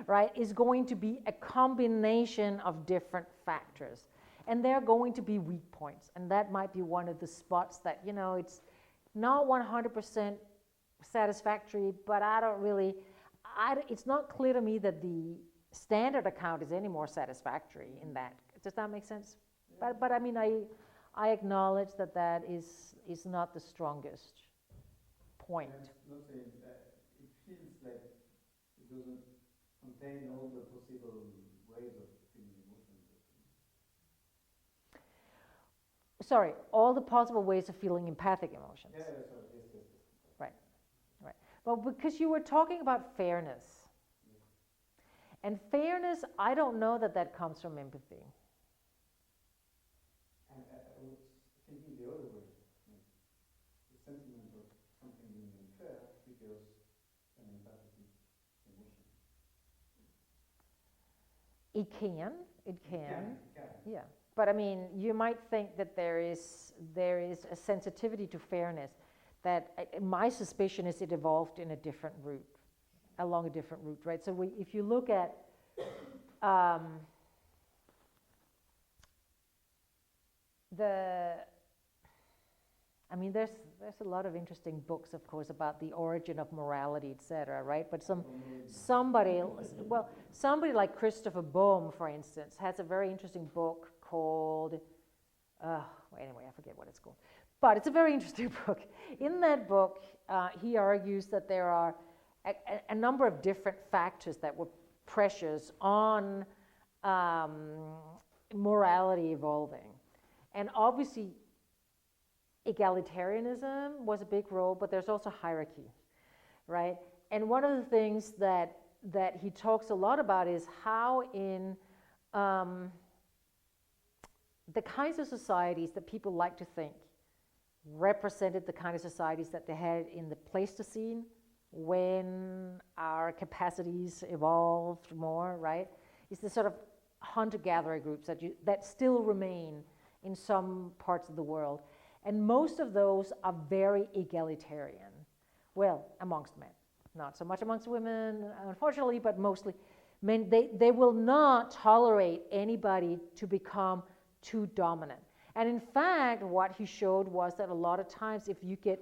[SPEAKER 1] right, is going to be a combination of different factors. And there are going to be weak points, and that might be one of the spots that, it's not 100% satisfactory, but it's not clear to me that the standard account is any more satisfactory in that. Does that make sense? Yeah. But I mean, I acknowledge that is not the strongest point.
[SPEAKER 5] Not saying that it feels like it doesn't contain all the possible ways of feeling emotions.
[SPEAKER 1] Sorry, all the possible ways of feeling empathic emotions.
[SPEAKER 5] Yeah, sorry, yes.
[SPEAKER 1] Right. Well, because you were talking about fairness. Yes. And fairness, I don't know that comes from empathy.
[SPEAKER 5] And I was thinking the other way. The sentiment of something being unfair triggers an empathic emotion.
[SPEAKER 1] It can. Yeah. But I mean, you might think that there is a sensitivity to fairness. my suspicion is it evolved in a different route, along a different route, right? So if you look at there's a lot of interesting books, of course, about the origin of morality, etc., right? But somebody like Christopher Bohm, for instance, has a very interesting book called, anyway, I forget what it's called. But it's a very interesting book. In that book, he argues that there are a number of different factors that were pressures on morality evolving. And obviously, egalitarianism was a big role, but there's also hierarchy, right? And one of the things that he talks a lot about is how in the kinds of societies that people like to think represented the kind of societies that they had in the Pleistocene, when our capacities evolved more, right? It's the sort of hunter-gatherer groups that still remain in some parts of the world. And most of those are very egalitarian. Well, amongst men. Not so much amongst women, unfortunately, but mostly men. They will not tolerate anybody to become too dominant. And in fact, what he showed was that a lot of times if you get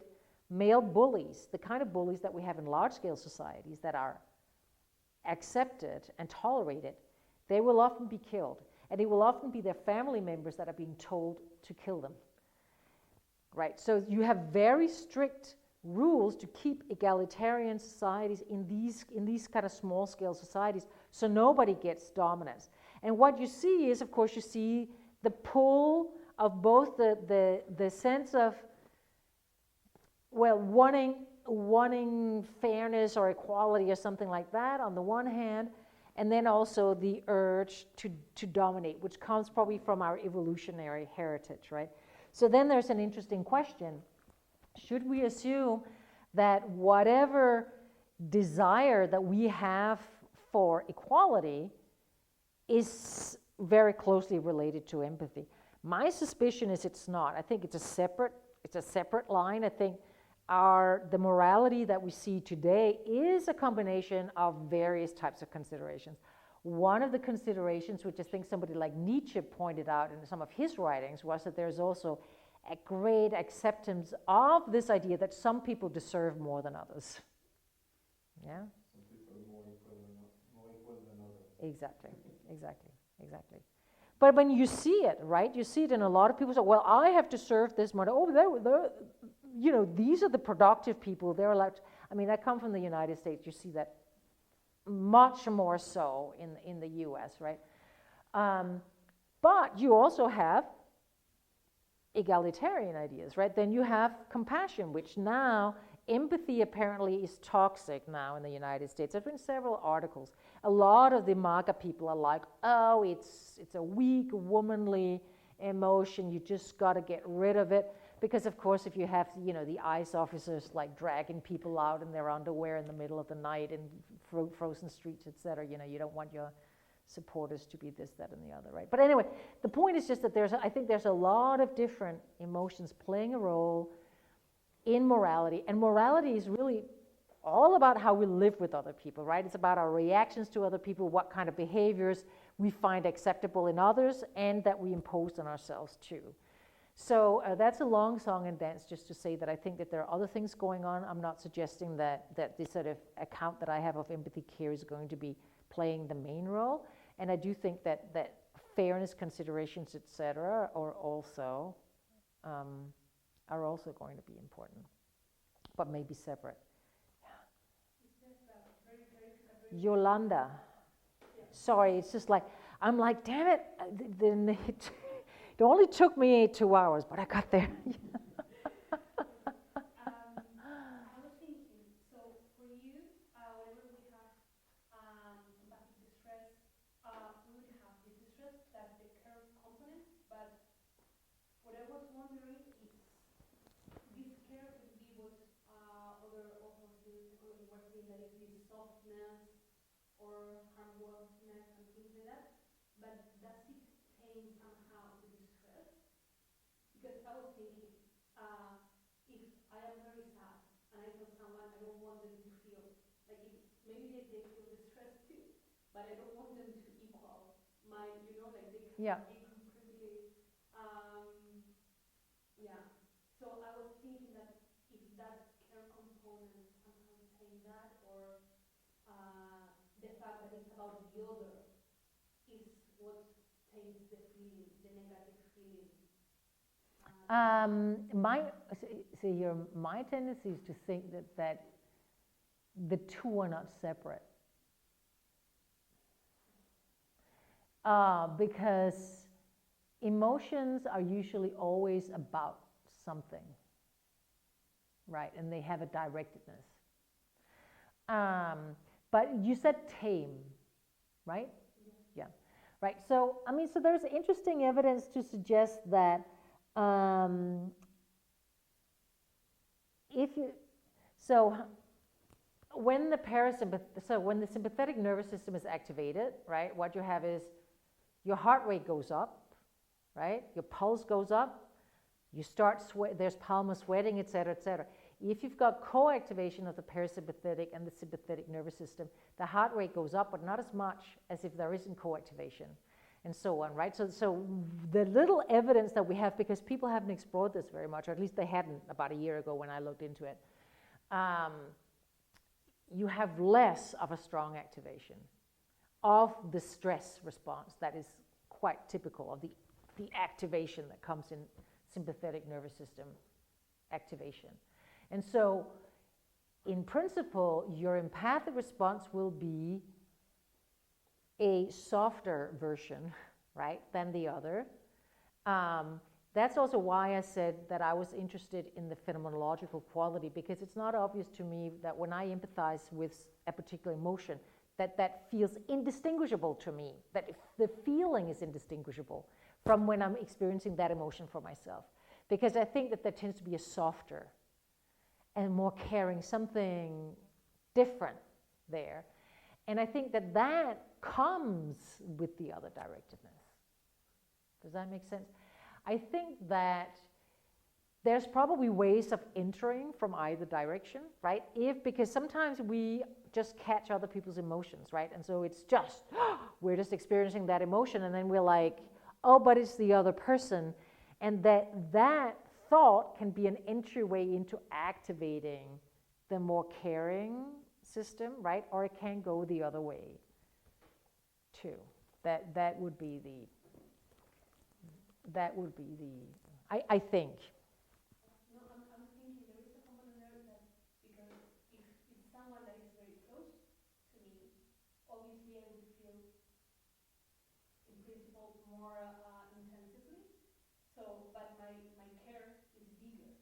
[SPEAKER 1] male bullies, the kind of bullies that we have in large-scale societies that are accepted and tolerated, they will often be killed. And it will often be their family members that are being told to kill them. Right? So you have very strict rules to keep egalitarian societies in these kind of small-scale societies, so nobody gets dominance. And what you see is, of course, you see the pull of both the sense of, well, wanting fairness or equality or something like that on the one hand, and then also the urge to dominate, which comes probably from our evolutionary heritage, right? So then there's an interesting question. Should we assume that whatever desire that we have for equality is very closely related to empathy? My suspicion is it's not. I think it's a separate line. I think the morality that we see today is a combination of various types of considerations. One of the considerations, which I think somebody like Nietzsche pointed out in some of his writings, was that there's also a great acceptance of this idea that some people deserve more than others. Yeah?
[SPEAKER 5] Some people are more equal than others.
[SPEAKER 1] Exactly. But when you see it, right, you see it in a lot of people say, well, I have to serve this money. Oh, these are the productive people. They're allowed to, I come from the United States. You see that much more so in the US, right? But you also have egalitarian ideas, right? Then you have compassion, which now, empathy apparently is toxic now in the United States. There's been several articles. A lot of the MAGA people are like, oh, it's a weak, womanly emotion. You just got to get rid of it. Because, of course, if you have, the ICE officers like dragging people out in their underwear in the middle of the night in frozen streets, etc., you don't want your supporters to be this, that, and the other, right? But anyway, the point is just that I think there's a lot of different emotions playing a role in morality. And morality is really all about how we live with other people, right? It's about our reactions to other people, what kind of behaviors we find acceptable in others, and that we impose on ourselves too. So that's a long song and dance just to say that I think that there are other things going on. I'm not suggesting that this sort of account that I have of empathy care is going to be playing the main role. And I do think that fairness considerations, etc., are also going to be important, but maybe separate. Yolanda. Sorry, it's just like, I'm like, damn it, it only took me 2 hours, but I got there.
[SPEAKER 4] I was thinking, so for you, whenever we have empathic distress, we would have the distress, that's the care component, but what I was wondering is, this care could be what other authors in psychology were saying, that is this softness or harmlessness and things like that, but does it tame somehow the distress? Because I was thinking, if I am very but I don't want them to equal mine, you know, like they can
[SPEAKER 1] Yeah.
[SPEAKER 4] be completely, yeah. So I was thinking that if that care component, sometimes saying that, or the fact that it's about the other is what taints the feeling, the negative feeling.
[SPEAKER 1] My tendency is to think that the two are not separate. Because emotions are usually always about something, right? And they have a directedness. But you said tame, right? Yeah. Right. So, so there's interesting evidence to suggest that when the sympathetic nervous system is activated, right, what you have is your heart rate goes up, right? Your pulse goes up. You start there's palmar sweating, et cetera, et cetera. If you've got co-activation of the parasympathetic and the sympathetic nervous system, the heart rate goes up, but not as much as if there isn't co-activation, and so on, right? So the little evidence that we have, because people haven't explored this very much, or at least they hadn't about a year ago when I looked into it, you have less of a strong activation of the stress response that is quite typical of the activation that comes in sympathetic nervous system activation. And so, in principle, your empathic response will be a softer version, right, than the other. That's also why I said that I was interested in the phenomenological quality, because it's not obvious to me that when I empathize with a particular emotion, that feels indistinguishable to me, that the feeling is indistinguishable from when I'm experiencing that emotion for myself. Because I think that there tends to be a softer and more caring, something different there. And I think that comes with the other directedness. Does that make sense? I think that there's probably ways of entering from either direction, right? Because sometimes we just catch other people's emotions, right? And so it's just, we're just experiencing that emotion, and then we're like, oh, but it's the other person. And that thought can be an entryway into activating the more caring system, right? Or it can go the other way, too. That would be the, I think.
[SPEAKER 4] No, I'm thinking there is a component there that, because if it's someone that is very close to me, obviously I would feel, in principle, more intensively. So, but my care is bigger.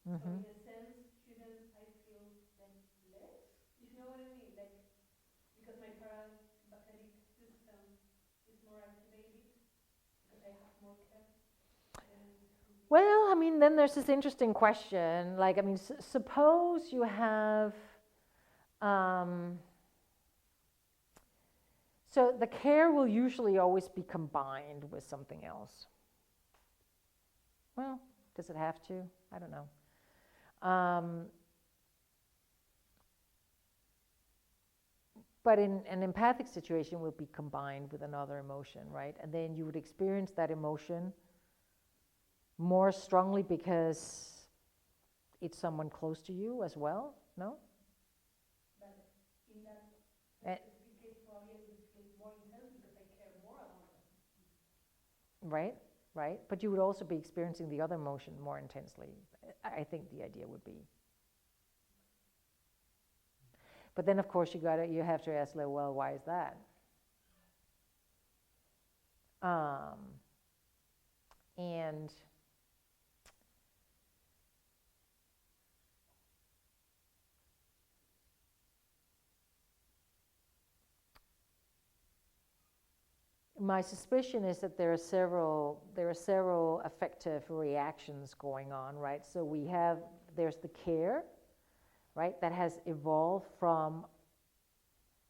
[SPEAKER 4] So in a sense, shouldn't I feel then less? You know what I mean? Like, because my parasympathetic system is more activated, because I have more care.
[SPEAKER 1] Well, then there's this interesting question. Like, suppose you have, so the care will usually always be combined with something else. Well, does it have to? I don't know. But in an empathic situation will be combined with another emotion, right? And then you would experience that emotion more strongly because it's someone close to you as well, no?
[SPEAKER 4] But in that specific case, probably I would feel more intense because I care more about them.
[SPEAKER 1] Right. But you would also be experiencing the other emotion more intensely. I think the idea would be. But then, of course, you have to ask, well, why is that? And my suspicion is that there are several affective reactions going on, right? So there's the care, right, that has evolved from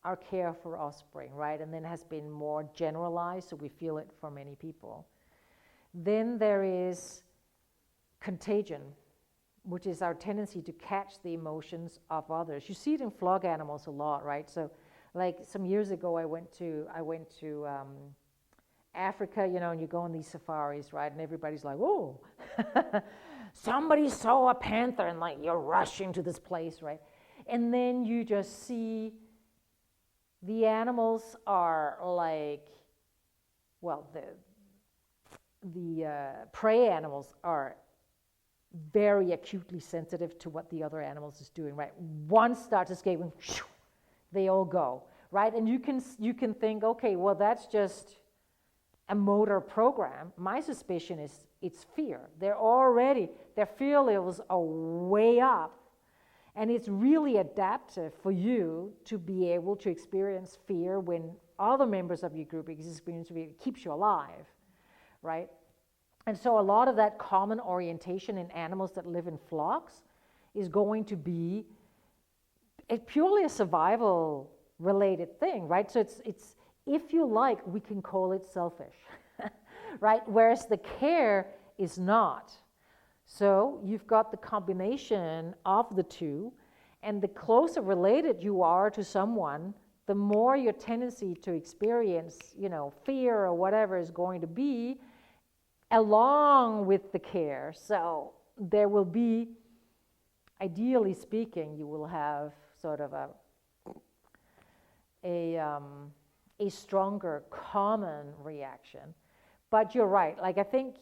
[SPEAKER 1] our care for offspring, right, and then has been more generalized, so we feel it for many people. Then there is contagion, which is our tendency to catch the emotions of others. You see it in flock animals a lot, right? So Like some years ago, I went to Africa, and you go on these safaris, right? And everybody's like, oh, somebody saw a panther, and like you're rushing to this place, right? And then you just see the animals are like, well, the prey animals are very acutely sensitive to what the other animals is doing, right? One starts escaping, they all go, right? And you can think, okay, well, that's just a motor program. My suspicion is it's fear. Their fear levels are way up, and it's really adaptive for you to be able to experience fear when other members of your group experience fear. It keeps you alive, right? And so a lot of that common orientation in animals that live in flocks is going to be purely a survival related thing, right? So it's if you like, we can call it selfish, right? Whereas the care is not. So you've got the combination of the two, and the closer related you are to someone, the more your tendency to experience, fear or whatever is going to be, along with the care. So there will be, ideally speaking, you will have sort of a stronger common reaction. But you're right, like I think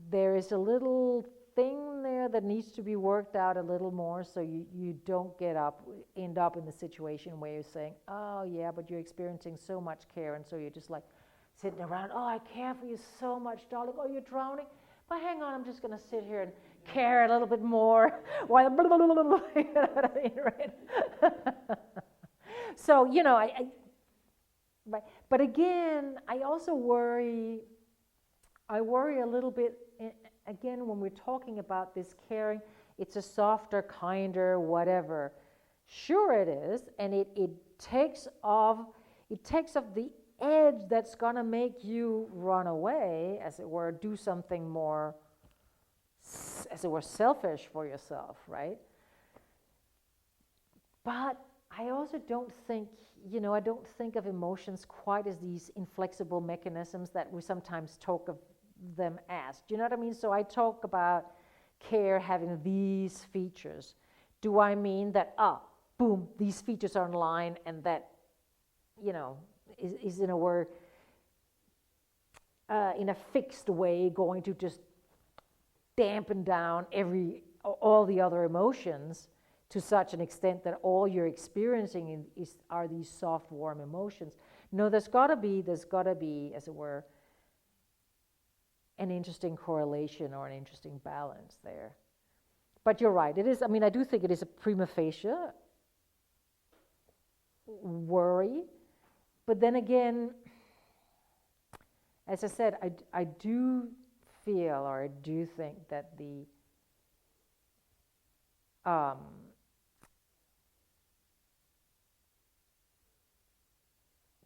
[SPEAKER 1] there is a little thing there that needs to be worked out a little more, so you don't end up in the situation where you're saying, oh yeah, but you're experiencing so much care, and so you're just like sitting around, oh, I care for you so much, darling, oh, you're drowning, but hang on, I'm just going to sit here and care a little bit more while you know what I mean, right? So, right. But again, I also worry a little bit, again, when we're talking about this caring, it's a softer, kinder, whatever. Sure it is, and it takes off the edge that's going to make you run away, as it were, do something more, as it were, selfish for yourself, right? But I also don't think, I don't think of emotions quite as these inflexible mechanisms that we sometimes talk of them as. Do you know what I mean? So I talk about care having these features. Do I mean that, boom, these features are in line, and that, is in a word, in a fixed way going to just dampen down all the other emotions to such an extent that all you're experiencing are these soft, warm emotions? No, there's got to be, as it were, an interesting correlation or an interesting balance there. But you're right, it is, I do think it is a prima facie worry. But then again, as I said, I do feel, or I do think that the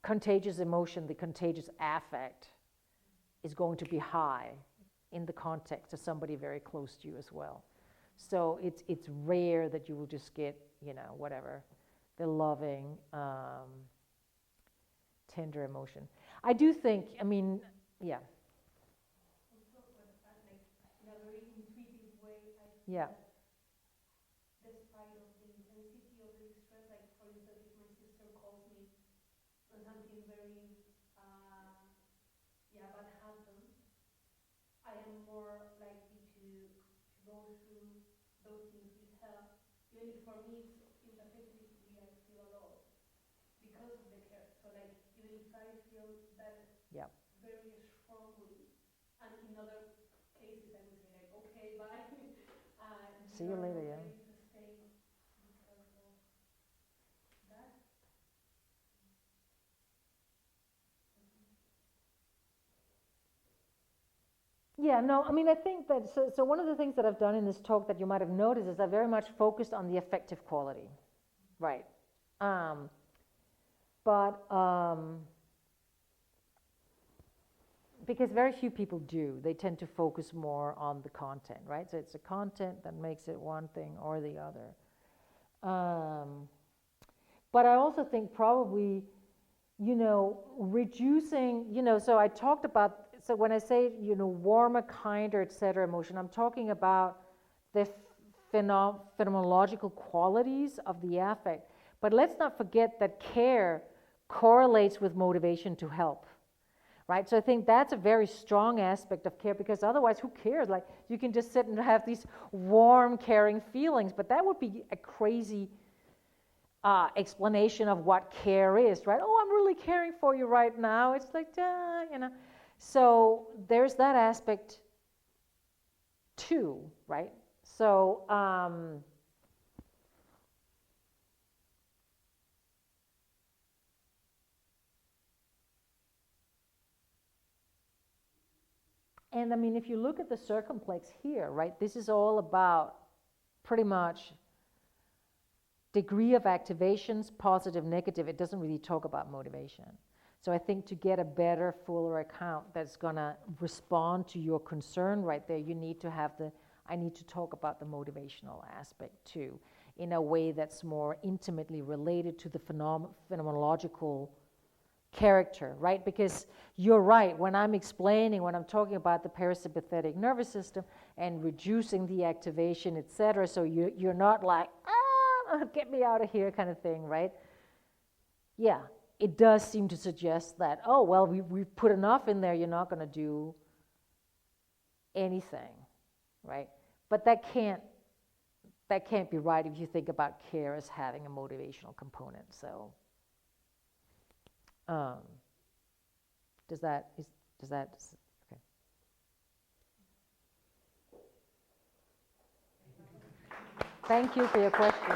[SPEAKER 1] contagious emotion, the contagious affect, is going to be high in the context of somebody very close to you as well. So it's rare that you will just get, whatever, the loving, tender emotion. I do think, yeah.
[SPEAKER 4] Also for the fact, like, in a very intuitive way, I feel
[SPEAKER 1] Yeah.
[SPEAKER 4] that despite of the intensity of the distress, like for instance, if my sister calls me and something very bad happens, I am more likely to go through those things with her. Even if for me it's empathetically I feel a lot because of the care. So like even if I feel that
[SPEAKER 1] Yep.
[SPEAKER 4] very strongly, and in other cases I would say like, okay, bye.
[SPEAKER 1] See you later, yeah.
[SPEAKER 4] Ready to stay because of that.
[SPEAKER 1] Yeah, no, I think that, so one of the things that I've done in this talk that you might have noticed is I very much focused on the affective quality, right? Because very few people do. They tend to focus more on the content, right? So it's the content that makes it one thing or the other. But I also think probably, reducing, so I talked about, so when I say, warmer, kinder, etc. emotion, I'm talking about the phenomenological qualities of the affect. But let's not forget that care correlates with motivation to help, right? So I think that's a very strong aspect of care, because otherwise, who cares? Like, you can just sit and have these warm, caring feelings, but that would be a crazy explanation of what care is, right? Oh, I'm really caring for you right now. It's like, So there's that aspect too, right? So, and I mean, if you look at the circumplex here, right, this is all about pretty much degree of activations, positive, negative. It doesn't really talk about motivation. So I think to get a better, fuller account that's going to respond to your concern right there, you need to have I need to talk about the motivational aspect too, in a way that's more intimately related to the phenomenological character, right? Because you're right, when I'm talking about the parasympathetic nervous system and reducing the activation, etc., so you're not like, get me out of here kind of thing, right? Yeah, it does seem to suggest that, oh, well, we've put enough in there, you're not going to do anything, right? But that can't be right if you think about care as having a motivational component. So does that okay? Thank you for your question.